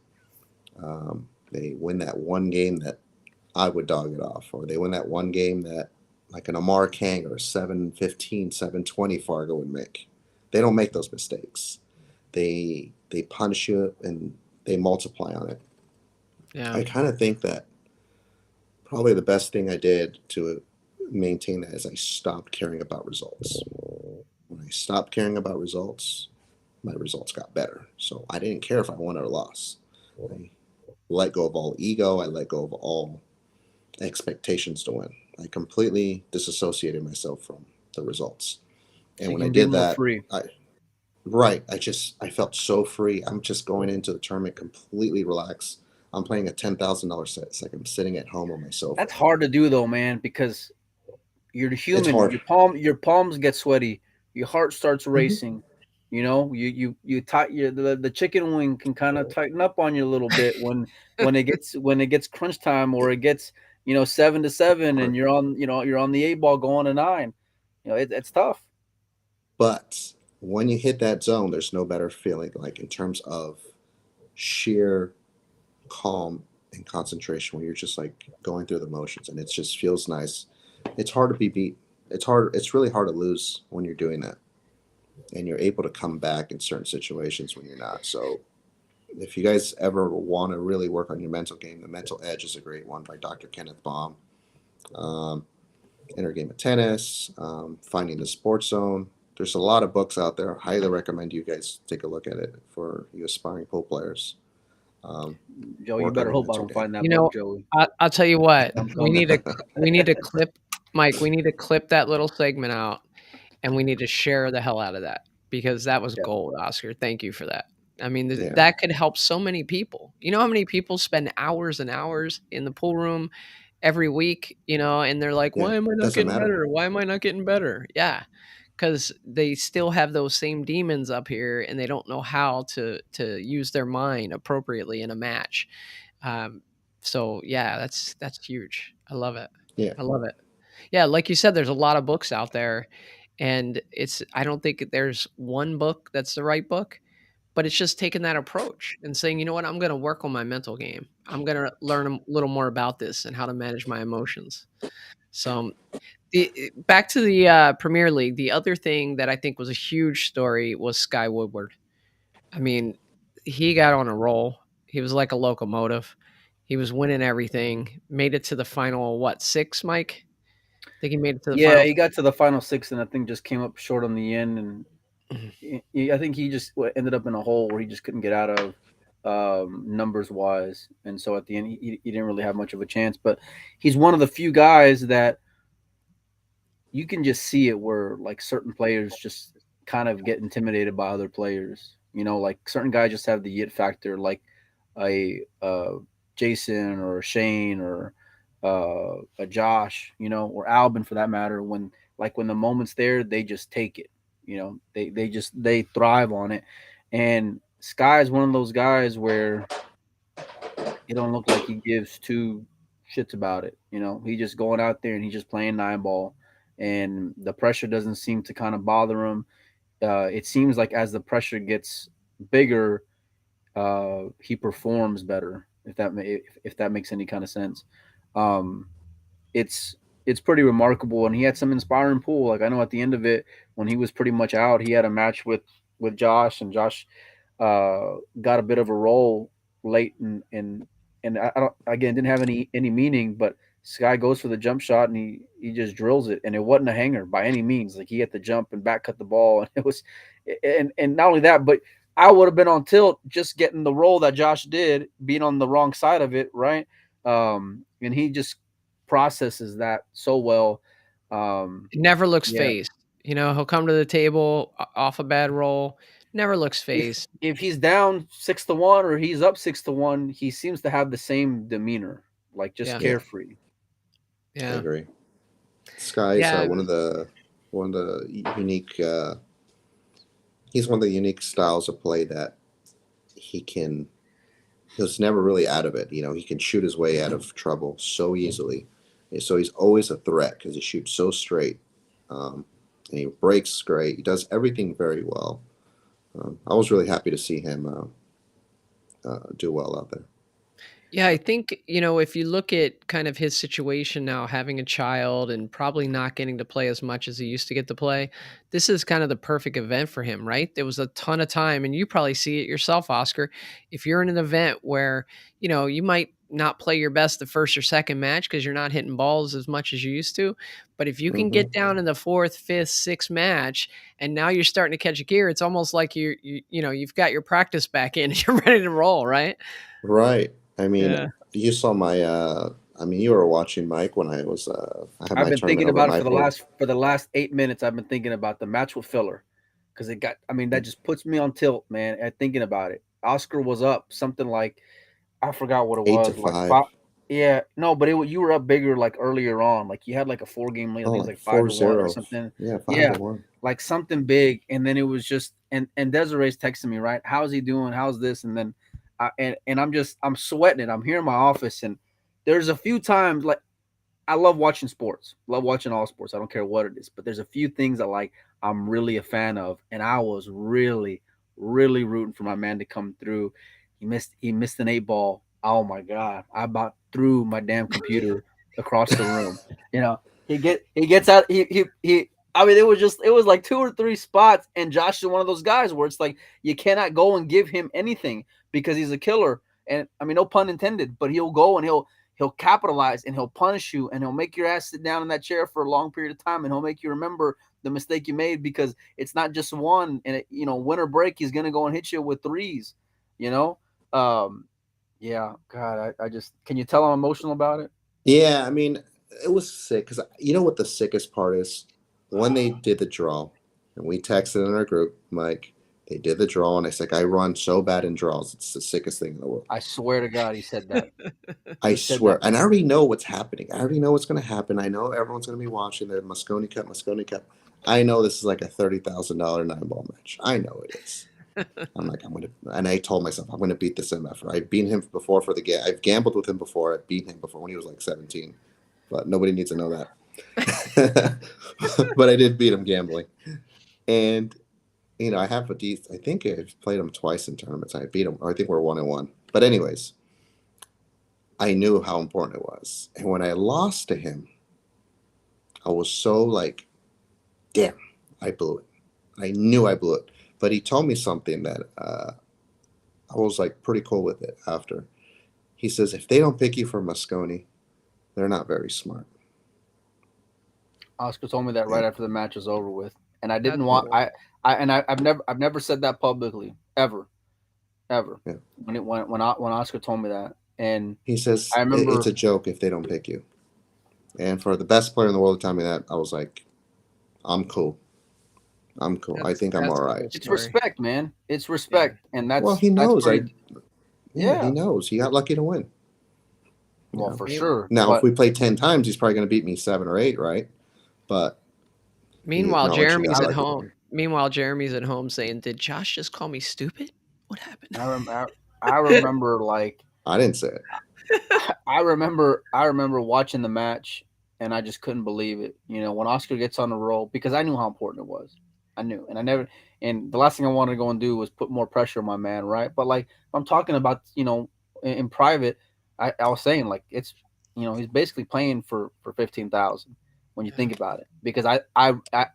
They win that one game that I would dog it off, or they win that one game that like an Amar Kang or a 715, 720 Fargo would make. They don't make those mistakes. They punish you and they multiply on it. Yeah. I kind of think that probably the best thing I did to maintain that is I stopped caring about results. When I stopped caring about results, my results got better. So I didn't care if I won or lost. I let go of all ego. I let go of all expectations to win. I completely disassociated myself from the results. So And you when I can be a did little that, free. I felt so free. I'm just going into the tournament completely relaxed. I'm playing a $10,000 set. It's like I'm sitting at home on my sofa. That's hard to do though, man, because you're It's human. hard. Your palms get sweaty. Your heart starts Mhm. racing. The chicken wing can kind of tighten up on you a little bit when it gets crunch time, or it gets 7-7, and you're on the 8 ball going to 9. It's tough. But when you hit that zone, there's no better feeling like in terms of sheer calm and concentration when you're just like going through the motions and it just feels nice. It's hard to be beat. It's really hard to lose when you're doing that. And you're able to come back in certain situations when you're not. So if you guys ever want to really work on your mental game, The Mental Edge is a great one by Dr. Kenneth Baum. Um, Inner Game of Tennis, Finding the Sports Zone. There's a lot of books out there. I highly recommend you guys take a look at it for you aspiring pool players. Um, Joe, you work on better your hope I mental don't game. find that You book, know, Joey. I'll tell you what, I'm coming. we need to clip Mike, we need to clip that little segment out, and we need to share the hell out of that because that was Yeah. gold, Oscar. Thank you for that. I mean, Yeah, that could help so many people. You know how many people spend hours and hours in the pool room every week, and they're like, yeah. "Why am I not Doesn't getting matter. better? Why am I not getting better?" Yeah, because they still have those same demons up here, and they don't know how to use their mind appropriately in a match. Um, so yeah, that's huge. I love it. Yeah, I love it. Yeah, like you said, there's a lot of books out there, and I don't think there's one book that's the right book, but it's just taking that approach and saying, you know what, I'm going to work on my mental game. I'm going to learn a little more about this and how to manage my emotions. So back to the Premier League. The other thing that I think was a huge story was Sky Woodward. I mean, he got on a roll. He was like a locomotive. He was winning everything. Made it to the final, what, six, Mike? I think he made it to the Yeah, final. he got to the final six, and I think just came up short on the end. And I think he just ended up in a hole where he just couldn't get out of, numbers wise. And so at the end, he didn't really have much of a chance. But he's one of the few guys that you can just see it where like certain players just kind of get intimidated by other players. Like certain guys just have the it factor, like a Jason or a Shane or a Josh, or Albin for that matter. When the moment's there, they just take it. They thrive on it. And Sky is one of those guys where it don't look like he gives two shits about it. He just going out there and he's just playing nine ball, and the pressure doesn't seem to kind of bother him. It seems like as the pressure gets bigger, he performs better. If that makes any kind of sense, um, it's it's pretty remarkable. And he had some inspiring pool. Like I know at the end of it, when he was pretty much out, he had a match with Josh, and Josh got a bit of a role late, and I don't, again, didn't have any meaning, but Sky goes for the jump shot and he just drills it, and it wasn't a hanger by any means. Like he had to jump and back cut the ball, and it was, and not only that, but I would have been on tilt just getting the roll that Josh did, being on the wrong side of it, right? And he just processes that so well. It never looks Yeah, phased. He'll come to the table off a bad roll. Never looks if phased. if he's down 6-1 or he's up 6-1, he seems to have the same demeanor, like just Yeah. yeah. carefree. I Yeah. agree. Sky is Yeah. one of the unique. He's one of the unique styles of play that he can. He's never really out of it. He can shoot his way out of trouble so easily. And so he's always a threat because he shoots so straight. Um, and he breaks great. He does everything very well. I was really happy to see him do well out there. Yeah, I think, if you look at kind of his situation now, having a child and probably not getting to play as much as he used to get to play, this is kind of the perfect event for him, right? There was a ton of time, and you probably see it yourself, Oscar. If you're in an event where, you might not play your best the first or second match because you're not hitting balls as much as you used to. But if you can Hmm. get down in the fourth, fifth, sixth match, and now you're starting to catch a gear, it's almost like you've got your practice back in and you're ready to roll, right? Right. I mean, Yeah. you saw my. I mean, you were watching Mike when I had I've my been tournament thinking over at about it my pool. for the last 8 minutes. I've been thinking about the match with Filler because it got. I mean, that just puts me on tilt, man. At thinking about it, Oscar was up something like, I forgot what it Eight to was, like five. five. Yeah, no, but you were up bigger like earlier on. Like you had like a 4 game lead. I Oh, think it was like like 5-1 or 4-0. something. Yeah, five Yeah, to one. like something big. And then it was just, and Desiree's texting me, right? How's he doing? How's this? And then, and I'm sweating it. I'm here in my office, and there's a few times like I love watching sports. Love watching all sports. I don't care what it is. But there's a few things that like I'm really a fan of, and I was really, really rooting for my man to come through. He missed an 8 ball. Oh my god! I about threw my damn computer across the room. He gets out. He. I mean, it was like 2 or 3 spots, and Josh is one of those guys where it's like you cannot go and give him anything because he's a killer. And I mean, no pun intended, but he'll go and he'll capitalize and he'll punish you and he'll make your ass sit down in that chair for a long period of time, and he'll make you remember the mistake you made because it's not just one. And winter break, he's gonna go and hit you with threes. You know, um, Yeah, God, I just can you tell I'm emotional about it? Yeah, I mean, it was sick because you know what the sickest part is? When they did the draw, and we texted in our group, Mike, they did the draw, and I said, I run so bad in draws. It's the sickest thing in the world. I swear to God, he said that. I He said that. swear. And I already know what's happening. I already know what's going to happen. I know everyone's going to be watching the Moscone Cup, Moscone Cup. I know this is like a $30,000 nine-ball match. I know it is. I'm like, I'm gonna, and I told myself I'm gonna beat this MFer. I've beaten him before for the game. I've gambled with him before. I've beaten him before when he was like 17, but nobody needs to know that. But I did beat him gambling, and I have a decent. I think I've played him twice in tournaments. I beat him. Or I think we're 1-1. But anyways, I knew how important it was, and when I lost to him, I was so like, damn, I blew it. I knew I blew it. But he told me something that I was like pretty cool with it after. He says, if they don't pick you for Moscone, they're not very smart. Oscar told me that right And after the match was over with, and I That's didn't want cool. I've never said that publicly ever. yeah. When Oscar told me that, and He I says, it's remember a joke if they don't pick you. And for the best player in the world to tell me that, I was like, I'm cool. I'm cool. I think I'm That's all a right. cool it's story. respect, man. It's Yeah. respect, and Well, he that's knows. pretty. Yeah, he Yeah, knows. He got lucky to win. You well, know. for Me- sure, Now, if but we play 10 times, he's probably going to beat me 7 or 8, right? But he Meanwhile, acknowledged he Jeremy's got at lucky to home. win. Meanwhile, Jeremy's at home saying, "Did Josh just call me stupid? What happened?" I rem- I, I remember like I didn't say it. I remember watching the match and I just couldn't believe it. You know, when Oscar gets on the roll because I knew how important it was. I knew, and I never. And the last thing I wanted to go and do was put more pressure on my man, right? But like I'm talking about, in private, I was saying like it's, he's basically playing for 15,000 when you Yeah. think about it. Because I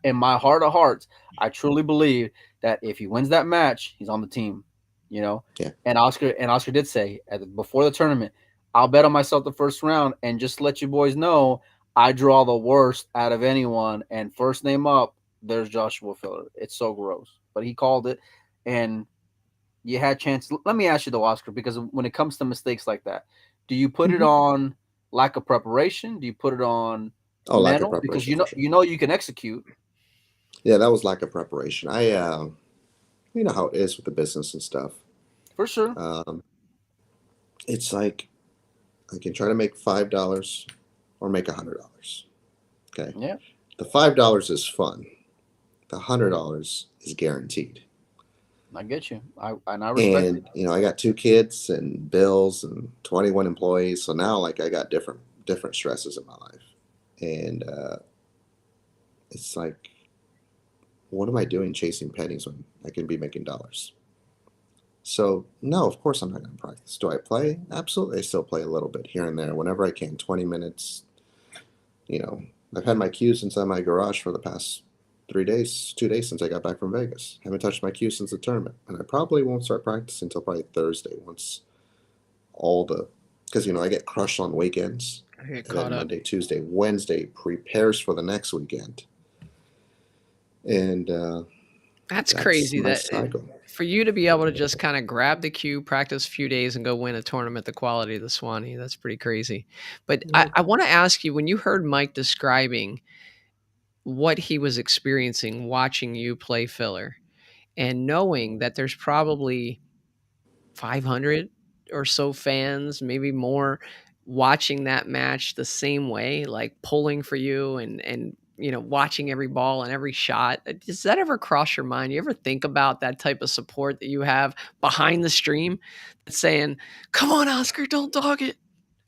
in my heart of hearts, I truly believe that if he wins that match, he's on the team. You know, Yeah. and Oscar did say before the tournament, I'll bet on myself the first round and just let you boys know I draw the worst out of anyone. And first name up, there's Joshua Filler. It's so gross, but he called it, and you had chances. Let me ask you though, Oscar, because when it comes to mistakes like that, do you put it Mhm. on lack of preparation? Do you put it on Oh, lack of mental? Because preparation for sure. you can execute Yeah, that was lack of preparation. You know how it is with the business and stuff. for sure. Um, it's like I can try to make $5 or make $100. Okay, Yeah, the $5 is fun. The $100 is guaranteed. I get you. I respect it. And I got 2 kids and bills and 21 employees. So now, like, I got different stresses in my life, and it's like, what am I doing chasing pennies when I can be making dollars? So no, of course I'm not going to practice. Do I play? Absolutely, I still play a little bit here and there whenever I can. 20 minutes. You know, I've had my cues inside my garage for the past 3 days, 2 days since I got back from Vegas. Haven't touched my cue since the tournament, and I probably won't start practicing until probably Thursday once all the because I get crushed on weekends, I get and then caught up. Monday, Tuesday, Wednesday prepares for the next weekend, and That's that's crazy my that cycle. for you to be able to just kind of grab the cue, practice a few days, and go win a tournament the quality of the Swanee. That's pretty crazy. But Yeah. I want to ask you, when you heard Mike describing what he was experiencing watching you play filler and knowing that there's probably 500 or so fans, maybe more, watching that match the same way, like pulling for you and watching every ball and every shot. Does that ever cross your mind? You ever think about that type of support that you have behind the stream that's saying, "Come on, Oscar, don't dog it."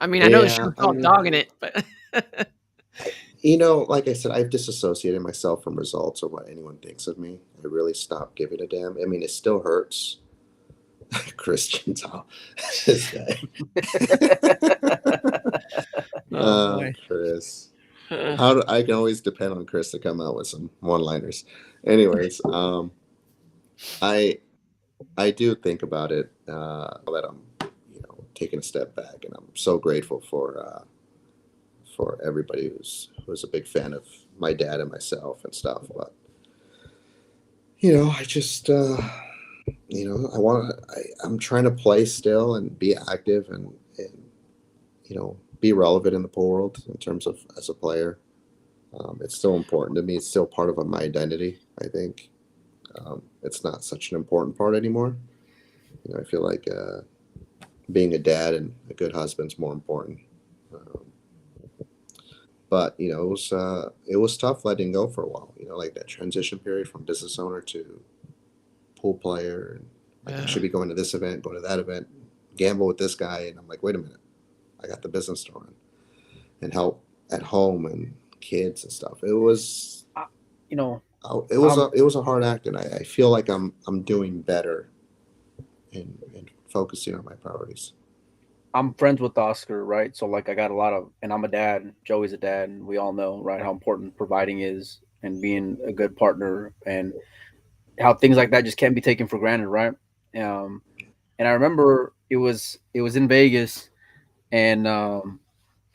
I mean, I know the Yeah, show's I called mean, dogging it, but like I said, I've disassociated myself from results or what anyone thinks of me. I really stopped giving a damn. I mean, it still hurts. Christian Tal, this guy. oh boy. Chris. I can always depend on Chris to come out with some one-liners. Anyways, I I do think about it that I'm taking a step back, and I'm so grateful for everybody who's a big fan of my dad and myself and stuff. But I just I'm trying to play still and be active and be relevant in the pool world in terms of as a player. It's still important to me. It's still part of my identity. I think it's not such an important part anymore. I feel like being a dad and a good husband's more important. Um, but it was tough letting go for a while. Like that transition period from business owner to pool player, and like I Yeah. should be going to this event, going to that event, gamble with this guy, and I'm like, wait a minute, I got the business to run and help at home and kids and stuff. It was I, you know, it was a hard act, and I feel like I'm doing better in focusing on my priorities. I'm friends with Oscar, right? So like I got a lot of, and I'm a dad. Joey's a dad, and we all know, right, how important providing is and being a good partner, and how things like that just can't be taken for granted, right? Um, and I remember it was in Vegas, and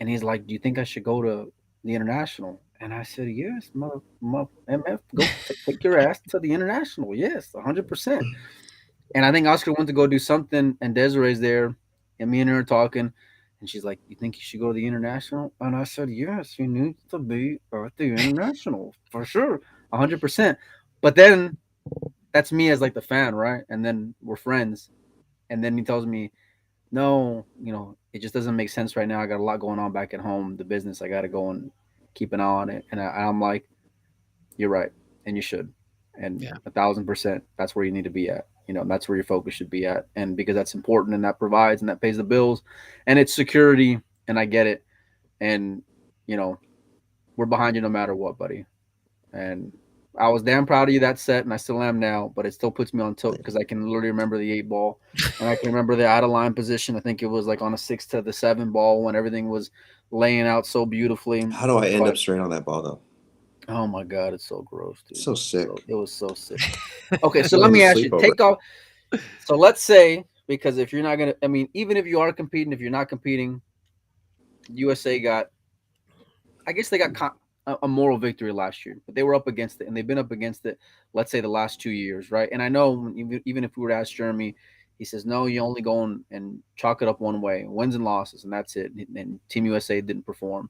he's like, "Do you think I should go to the international?" And I said, "Yes, mother MF, go take your ass to the international. Yes, 100%." And I think Oscar went to go do something, and Desiree's there, and me and her are talking, and she's like, "You think you should go to the international?" And I said, "Yes, you need to be at the international for sure, 100%." But then that's me as like the fan, right? And then we're friends, and then he tells me, "No, it just doesn't make sense right now. I got a lot going on back at home, the business. I got to go and keep an eye on it." And I'm like, "You're right, and you should, and Yeah. 1,000%. That's where you need to be at. That's where your focus should be at, and because that's important, and that provides, and that pays the bills, and it's security. And I get it, and you know, we're behind you no matter what, buddy." And I was damn proud of you that set, and I still am now. But it still puts me on tilt because I can literally remember the 8 ball, and I can remember the out of line position. I think it was like on a 6 to the 7 ball when everything was laying out so beautifully. How do I end up But straight on that ball though? oh my god, it's so gross, It's dude. so So sick. it was so sick. Okay, so That let was a me ask you, sleepover. take off. So let's say, because if you're not gonna, I mean, even if you are competing, if you're not competing, USA got, I guess they got a moral victory last year, but they were up against it, and they've been up against it. Let's say the last 2 years, right? And I know even if we were to ask Jeremy, he says no, you only go and chalk it up one way, wins and losses, and that's it. And Team USA didn't perform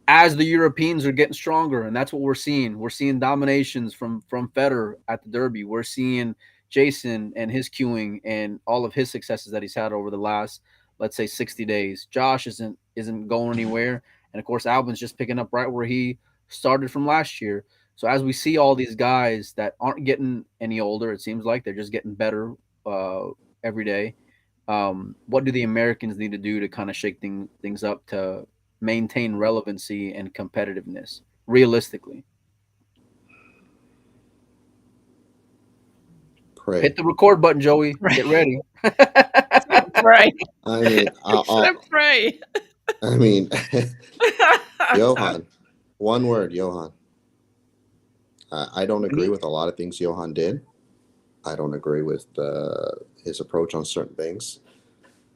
as the Europeans are getting stronger, and that's what we're seeing. We're seeing dominations from Federer at the Derby. We're seeing Jason and his queuing and all of his successes that he's had over the last, let's say, 60 days. Josh isn't going anywhere, and of course, Albin's just picking up right where he started from last year. So as we see all these guys that aren't getting any older, it seems like they're just getting better uh, every day. What do the Americans need to do to kind of shake things up to maintain relevancy and competitiveness realistically? Pray. Hit the record button, Joey. Right. Get ready. Right. I mean, Pray. I mean, Johan. One word, Johan. I don't agree with a lot of things Johan did. I don't agree with his approach on certain things,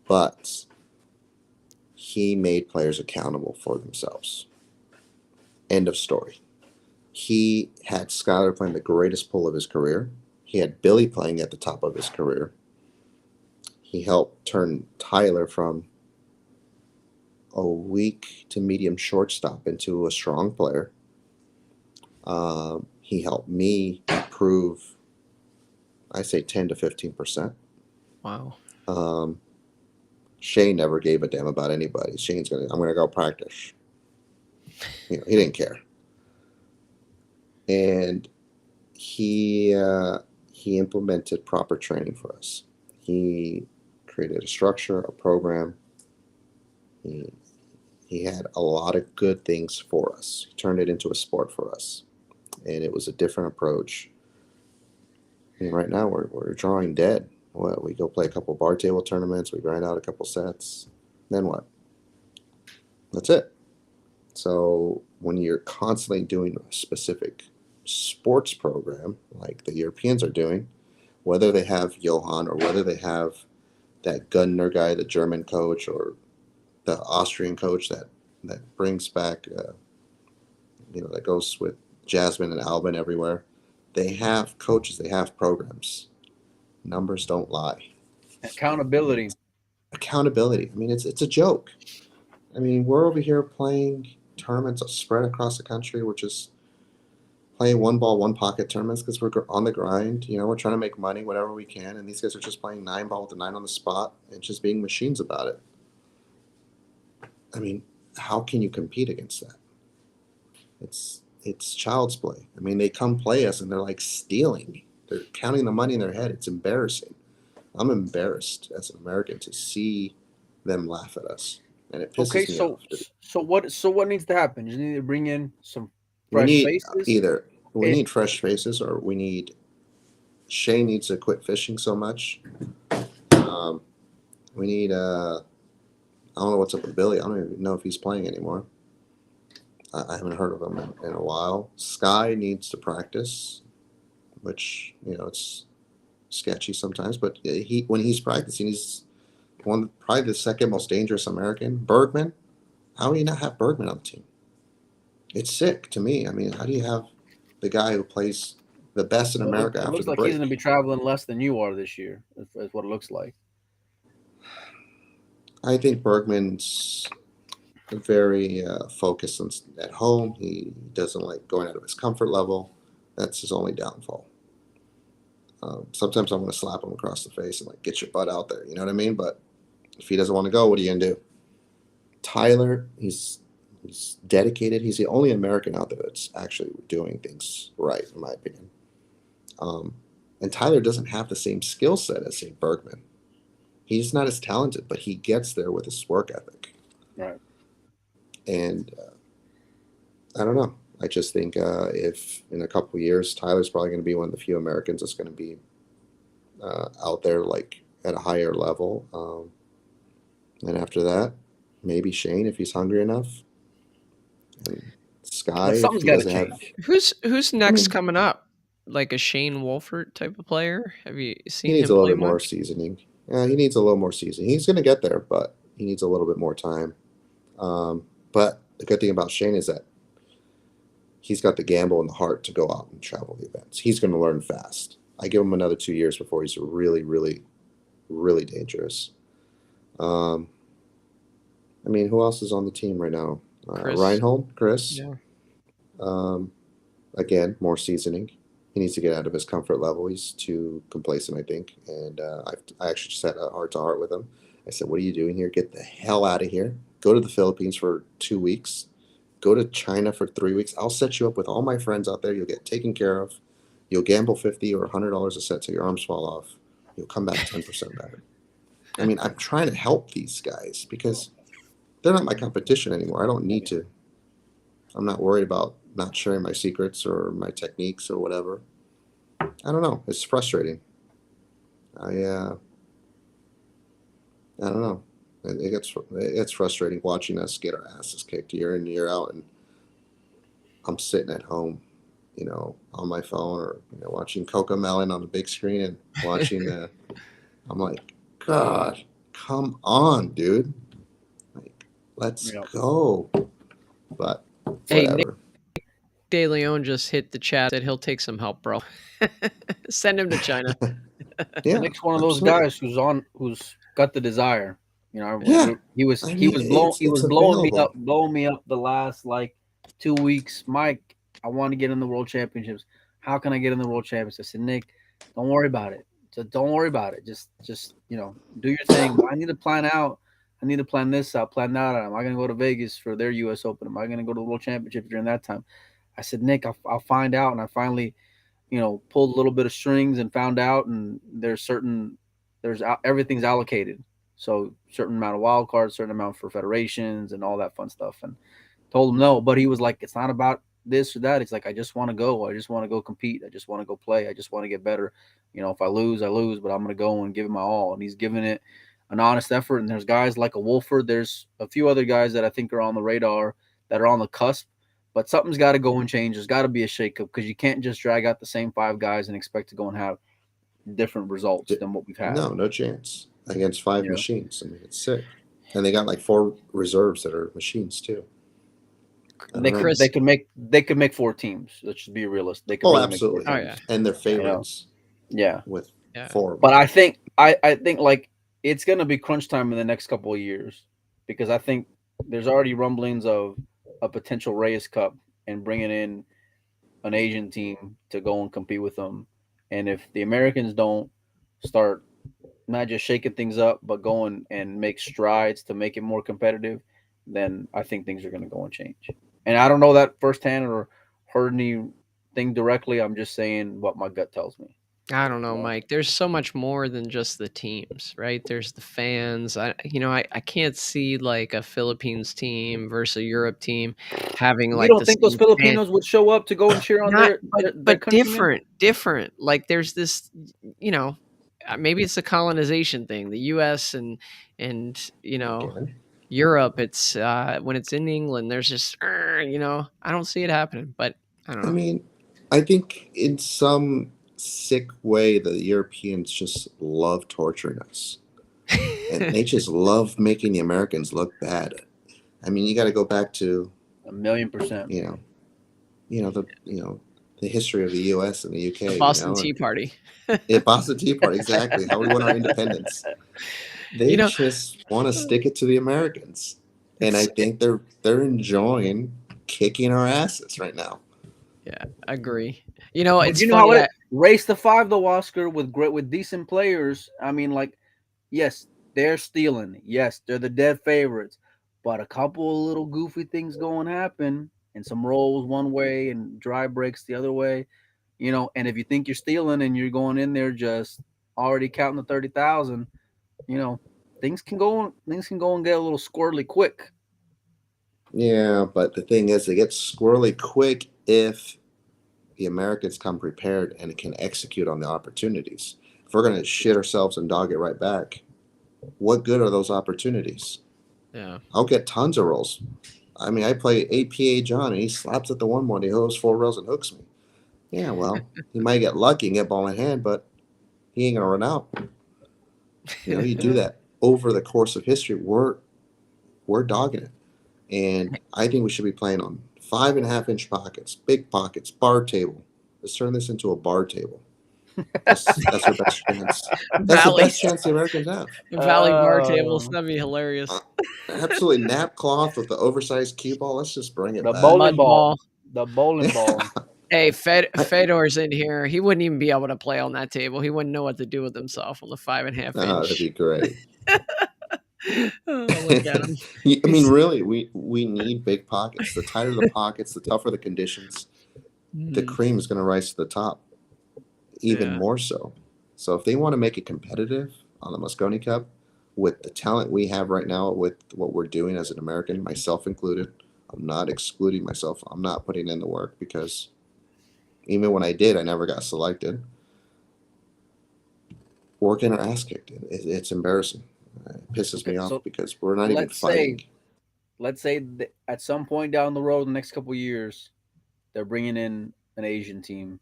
but he made players accountable for themselves. End of story. He had Skylar playing the greatest pull of his career. He had Billy playing at the top of his career. He helped turn Tyler from a weak to medium shortstop into a strong player. He helped me improve, I say 10 to 15%. Wow. Shane never gave a damn about anybody. I'm gonna go practice. He didn't care. And he implemented proper training for us. He created a structure, a program. He had a lot of good things for us. He turned it into a sport for us, and it was a different approach. I mean, right now we're drawing dead. What, we go play a couple bar table tournaments, we grind out a couple sets, then what? That's it. So when you're constantly doing a specific sports program like the Europeans are doing, whether they have Johan or whether they have that Gunnar guy, the German coach, or the Austrian coach that brings back, that goes with Jasmine and Albin everywhere. They have coaches, they have programs. Numbers don't lie. Accountability. Accountability. I mean, it's a joke. I mean, we're over here playing tournaments spread across the country. We're just playing one ball, one pocket tournaments because we're on the grind. You know, we're trying to make money whatever we can, and these guys are just playing 9 ball with the 9 on the spot and just being machines about it. I mean, how can you compete against that? It's child's play. I mean, they come play us and they're like stealing. They're counting the money in their head. It's embarrassing. I'm embarrassed as an American to see them laugh at us, and it Okay, pisses me off. so what needs to happen? You need to bring in some We fresh need faces. either we And need fresh faces, or we need Shane needs to quit fishing so much. Um, we need I don't know what's up with Billy. I don't even know if he's playing anymore. I haven't heard of him in a while. Sky needs to practice, which it's sketchy sometimes. But when he's practicing, he's probably the second most dangerous American. Bergman, how do you not have Bergman on the team? It's sick to me. I mean, how do you have the guy who plays the best in America it after looks the like he's break? going to be traveling less than you are this year. Is what it looks like. I think Bergman's very focused at home. He doesn't like going out of his comfort level. That's his only downfall. Sometimes I want to slap him across the face and like, get your butt out there. You know what I mean? But if he doesn't want to go, what are you gonna do? Tyler, he's dedicated. He's the only American out there that's actually doing things right, in my opinion. And Tyler doesn't have the same skill set as, say, Bergman. He's not as talented, but he gets there with his work ethic. Right. And I don't know. I just think if in a couple of years, Tyler's probably going to be one of the few Americans that's going to be out there like at a higher level. And after that, maybe Shane if he's hungry enough. And Sky But if something's he got to doesn't have. change. Who's next coming up? Like a Shane Wolfert type of player? Have you He seen needs him a little play bit more much? seasoning. Yeah, he needs a little more seasoning. He's going to get there, but he needs a little bit more time. But the good thing about Shane is that he's got the gamble and the heart to go out and travel the events. He's going to learn fast. I give him another 2 years before he's really, really, really dangerous. I mean, who else is on the team right now? Reinhold, Chris. Yeah. Again, more seasoning. He needs to get out of his comfort level. He's too complacent, I think. And I actually just had a heart-to-heart with him. I said, what are you doing here? Get the hell out of here. Go to the Philippines for 2 weeks. Go to China for 3 weeks. I'll set you up with all my friends out there. You'll get taken care of. You'll gamble $50 or $100 a set till your arms fall off. You'll come back 10% better. I mean, I'm trying to help these guys because they're not my competition anymore. I don't need to. I'm not worried about not sharing my secrets or my techniques or whatever. I don't know. It's frustrating. I don't know. It gets frustrating watching us get our asses kicked year in year out, and I'm sitting at home, on my phone or watching Coco Melon on the big screen and watching the. I'm like, God, come on, dude! Like, let's go. But Hey, whatever. Nick De Leon just hit the chat. Said he'll take some help, bro. Send him to China. Yeah, Nick's one of those absolutely. guys who's got the desire. Yeah, he was I mean, it's blowing available. me up the last like 2 weeks. Mike, I want to get in the World Championships. How can I get in the World Championships? I said, Nick, don't worry about it. Just don't worry about it. Just do your thing. But I need to plan out. I need to plan this out, plan that out. Am I going to go to Vegas for their U.S. Open? Am I going to go to the World Championship during that time? I said, Nick, I'll find out. And I finally, pulled a little bit of strings and found out. And everything's allocated. So certain amount of wild cards, certain amount for federations and all that fun stuff. And told him no, but he was like, it's not about this or that. It's like, I just want to go. I just want to go compete. I just want to go play. I just want to get better. If I lose, I lose, but I'm going to go and give it my all. And he's giving it an honest effort. And there's guys like a Wolford. There's a few other guys that I think are on the radar that are on the cusp, but something's got to go and change. There's got to be a shakeup because you can't just drag out the same 5 guys and expect to go and have different results than what we've had. No chance against 5 machines. I mean, it's sick. And they got like 4 reserves that are machines too. They could make 4 teams. Let's just be realistic. They could absolutely. Oh yeah, and their favorites. Yeah. With Yeah. Horrible. But I think like it's gonna be crunch time in the next couple of years because I think there's already rumblings of a potential Reyes Cup and bringing in an Asian team to go and compete with them. And if the Americans don't start not just shaking things up, but going and make strides to make it more competitive, then I think things are going to go and change. And I don't know that firsthand or heard anything directly. I'm just saying what my gut tells me. I don't know, So, Mike. There's so much more than just the teams, right? There's the fans. I can't see like a Philippines team versus a Europe team having you like don't the think those same fan. Filipinos would show up to go and cheer on Not, their but countrymen? different. Like there's this, you know, maybe it's a colonization thing. The U.S. and Again. Europe. It's when it's in England. There's just I don't see it happening. But I don't I know. mean, I think in some sick way the Europeans just love torturing us, and they just love making the Americans look bad. I mean, you got to go back to 1,000,000%. you know, the history of the U.S. and the The U.K. Boston Tea Party. It Boston Tea Party, exactly how we won our independence. You They know, just want to stick it to the Americans, and I it's think they're enjoying kicking our asses right now. yeah, I agree. But It's you know how funny. it is. Race to five though, Oscar, with decent players. I mean, like, yes, they're stealing. Yes, they're the dead favorites. But a couple of little goofy things going to happen, and some rolls one way and dry breaks the other way. And if you think you're stealing and you're going in there just already counting the 30,000, you know, things can go and get a little squirrely quick. Yeah, but the thing is, it gets squirrely quick if the Americans come prepared and can execute on the opportunities. If we're going to shit ourselves and dog it right back, what good are those opportunities? Yeah. I'll get tons of rolls. I mean, I play APA John and he slaps at the one, he goes 4 rails and hooks me. Yeah, well, he might get lucky and get ball in hand, but he ain't going to run out. You do that over the course of history. We're dogging it. And I think we should be playing on 5.5 inch pockets, big pockets, bar table. Let's turn this into a bar table. That's our best chance. That's the Valley best chance the Americans have. Valley bar tables. Uh, That'd be Uh, hilarious. Absolutely nap cloth with the oversized cue ball. Let's just bring it the back. bowling Mud ball. ball. The bowling ball. Hey, I, Fedor's in here. He wouldn't even be able to play on that table. He wouldn't know what to do with himself on the 5.5 that'd inch. be great. Oh, look at him. I mean, He's really, we need big pockets. The tighter the pockets, the tougher the conditions. The mm, cream is going to rise to the top, even yeah. more so. So if they want to make it competitive on the Moscone Cup, with the talent we have right now, with what we're doing as an American, myself included, I'm not excluding myself. I'm not putting in the work because even when I did, I never got selected. We're getting our ass kicked. It's embarrassing. It pisses Okay, me off so because we're not even let's say fighting. let's say that at some point down the road, in the next couple of years, they're bringing in an Asian team,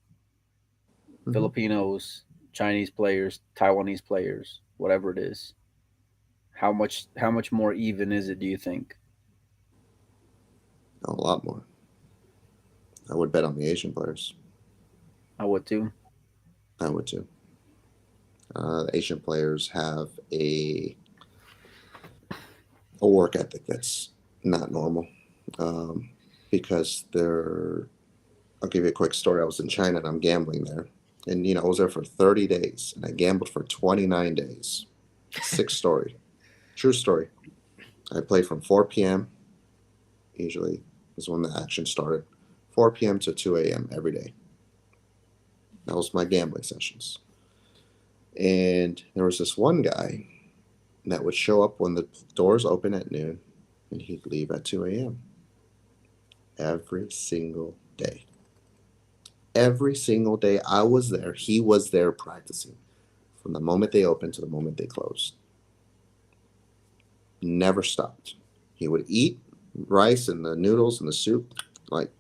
Hmm. Filipinos, Chinese players, Taiwanese players, whatever it is. How much more even is it? Do you think? A lot more. I would bet on the Asian players. I would too. I would too. The Asian players have a work ethic that's not normal um, because they're. I'll give you a quick story. I was in China and I'm gambling there, and I was there for 30 days and I gambled for 29 days. Sick story, true story. I played from 4 p.m. usually is when the action started, 4 p.m. to 2 a.m. every day. That was my gambling sessions. And there was this one guy that would show up when the doors open at noon and he'd leave at 2 a.m. every single day. Every single day I was there, he was there practicing from the moment they opened to the moment they closed. Never stopped. He would eat rice and the noodles and the soup, like,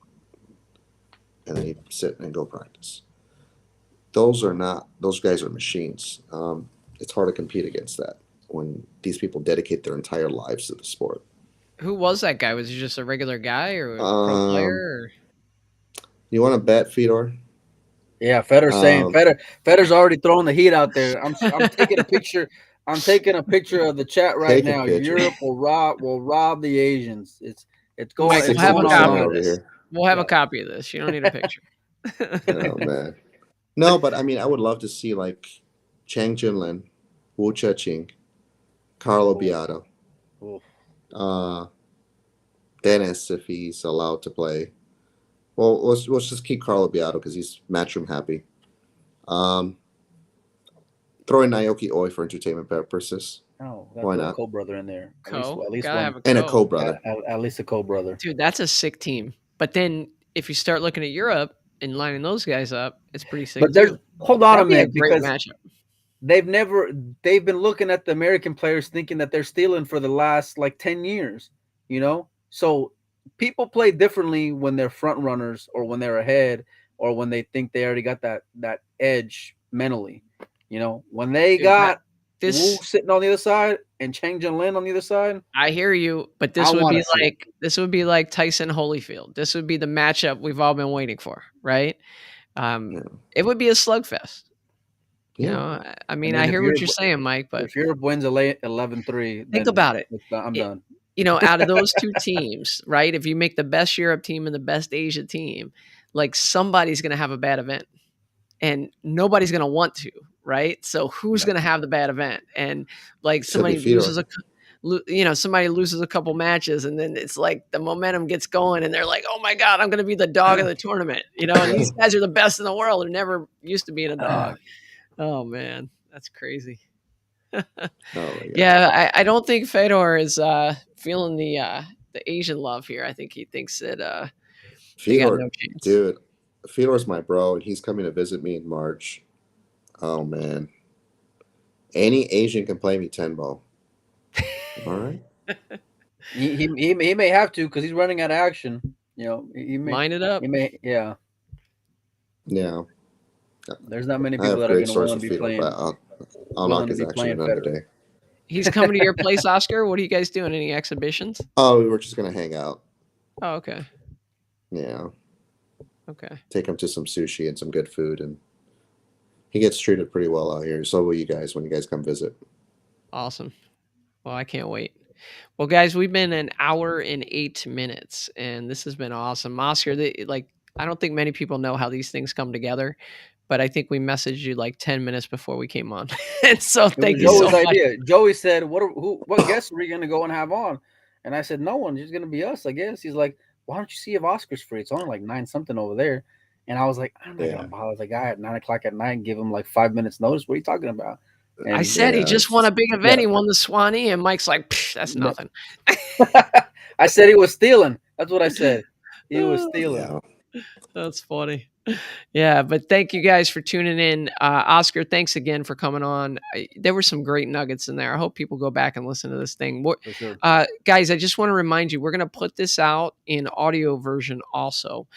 and then he'd sit and go practice. Those guys are machines. It's hard to compete against that when these people dedicate their entire lives to the sport. Who was that guy? Was he just a regular guy or a pro Um, player? you want to bet, Fedor? Yeah, Federer's saying Um, Federer's already throwing the heat out there. I'm taking a picture. I'm taking a picture of the chat right take a now. picture. Europe will rob the Asians. It's going Mike, it's we'll have a going 60% copy online. of over this. here. We'll have a Yeah. copy of this. You don't need a picture. Oh man. No, but I mean, I would love to see like Chang Junlin, Wu Cheching, Carlo Oof, Beato, oof. uh, Dennis if he's allowed to play. Well, let's just keep Carlo Beato because he's matchroom happy. Um, throw in Naoki Oi for entertainment purposes. Oh, gotta Why throw a not? co-brother in there. Co. At least Gotta one. have a And a co. co-brother. At least a co-brother. Dude, that's a sick team. But then if you start looking at Europe and lining those guys up, it's pretty sick But there's too. hold on a That'd be a minute great because matchup. they've never they've been looking at the American players thinking that they're stealing for the last like 10 years, you know? So people play differently when they're front runners or when they're ahead or when they think they already got that edge mentally. You know, when they Dude, that got Wu this sitting on the other side and Chang Jin Lin on the other side, I hear you, but I want to see it. this would be like Tyson Holyfield. This would be the matchup we've all been waiting for, right? Yeah. It would be a slugfest. You Yeah. know, I And mean, I then hear what you're saying, Mike, but if Europe wins a late 11-3, think then about it. I'm done. You know, out of those two teams, right? If you make the best Europe team and the best Asia team, like somebody's going to have a bad event and nobody's going to want to, right? So who's Yep. going to have the bad event? And like Could be Fedor. somebody loses a couple matches and then it's like the momentum gets going and they're like, oh my God, I'm going to be the dog of the tournament, you know, and Yep. these guys are the best in the world who never used to being a dog. Oh man, that's crazy. Oh my god. Yeah, I don't think Fedor is feeling the Asian love here. I think he thinks that they got Fedor, no chance. dude. Fedor's my bro, and he's coming to visit me in March. Oh man. Any Asian can play me 10 ball. All right. He may have to because he's running out of action. You know, Line it up. yeah. Yeah. There's not many I people have that are great going to stories with Fedor, but I'll knock his action another Federer. day. He's coming to your place, Oscar. What are you guys doing? Any exhibitions? Oh, we were just gonna hang out. Oh, okay. Yeah. Okay. Take him to some sushi and some good food, and he gets treated pretty well out here. So will you guys when you guys come visit. Awesome. Well, I can't wait. Well, guys, we've been an hour and 8 minutes, and this has been awesome. Oscar, I don't think many people know how these things come together, but I think we messaged you like 10 minutes before we came on. And so It was thank you so Joey's much. idea. Joey said, what guests are we going to go and have on?" And I said, "No one. It's going to be us, I guess." He's like, "Why don't you see if Oscar's free? It's only like 9 something over there." And I was like, "I'm not going Yeah. to bother the guy at 9 o'clock at night and give him like 5 minutes notice. What are you talking about?" I And said he Yeah. just won a big event. yeah, He won the Swanee, and Mike's like, that's no. nothing. I said he was stealing. That's what I said. He was stealing. Yeah. That's funny. Yeah, but thank you guys for tuning in. Oscar, thanks again for coming on. There were some great nuggets in there. I hope people go back and listen to this thing. For sure. Guys, I just want to remind you, we're going to put this out in audio version also.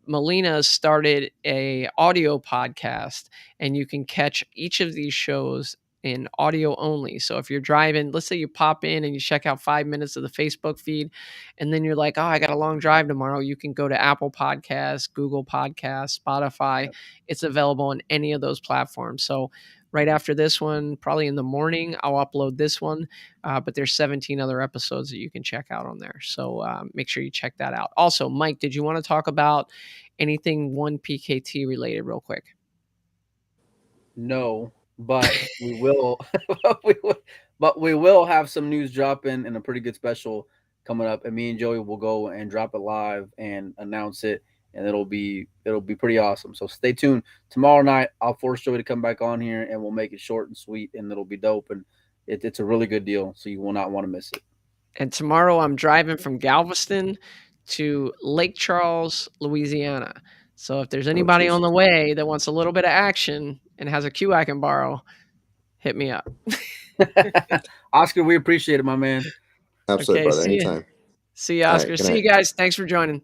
Molina started a audio podcast, and you can catch each of these shows in audio only. So if you're driving, let's say you pop in and you check out 5 minutes of the Facebook feed, and then you're like, oh, I got a long drive tomorrow. You can go to Apple Podcasts, Google Podcasts, Spotify. Yep. It's available on any of those platforms. So right after this one, probably in the morning, I'll upload this one. But there's 17 other episodes that you can check out on there. So make sure you check that out. Also, Mike, did you want to talk about anything one PKT related real quick? No, but we will. But we will have some news dropping and a pretty good special coming up. And me and Joey will go and drop it live and announce it, and it'll be pretty awesome. So stay tuned. Tomorrow night, I'll force Joey to come back on here, and we'll make it short and sweet, and it'll be dope. And it's a really good deal, so you will not want to miss it. And tomorrow I'm driving from Galveston to Lake Charles, Louisiana. So if there's anybody on the way that wants a little bit of action and has a cue I can borrow, hit me up. Oscar, we appreciate it, my man. Absolutely, Okay, brother. see you. Anytime. See you, All right, Oscar. good See you night. guys. Thanks for joining.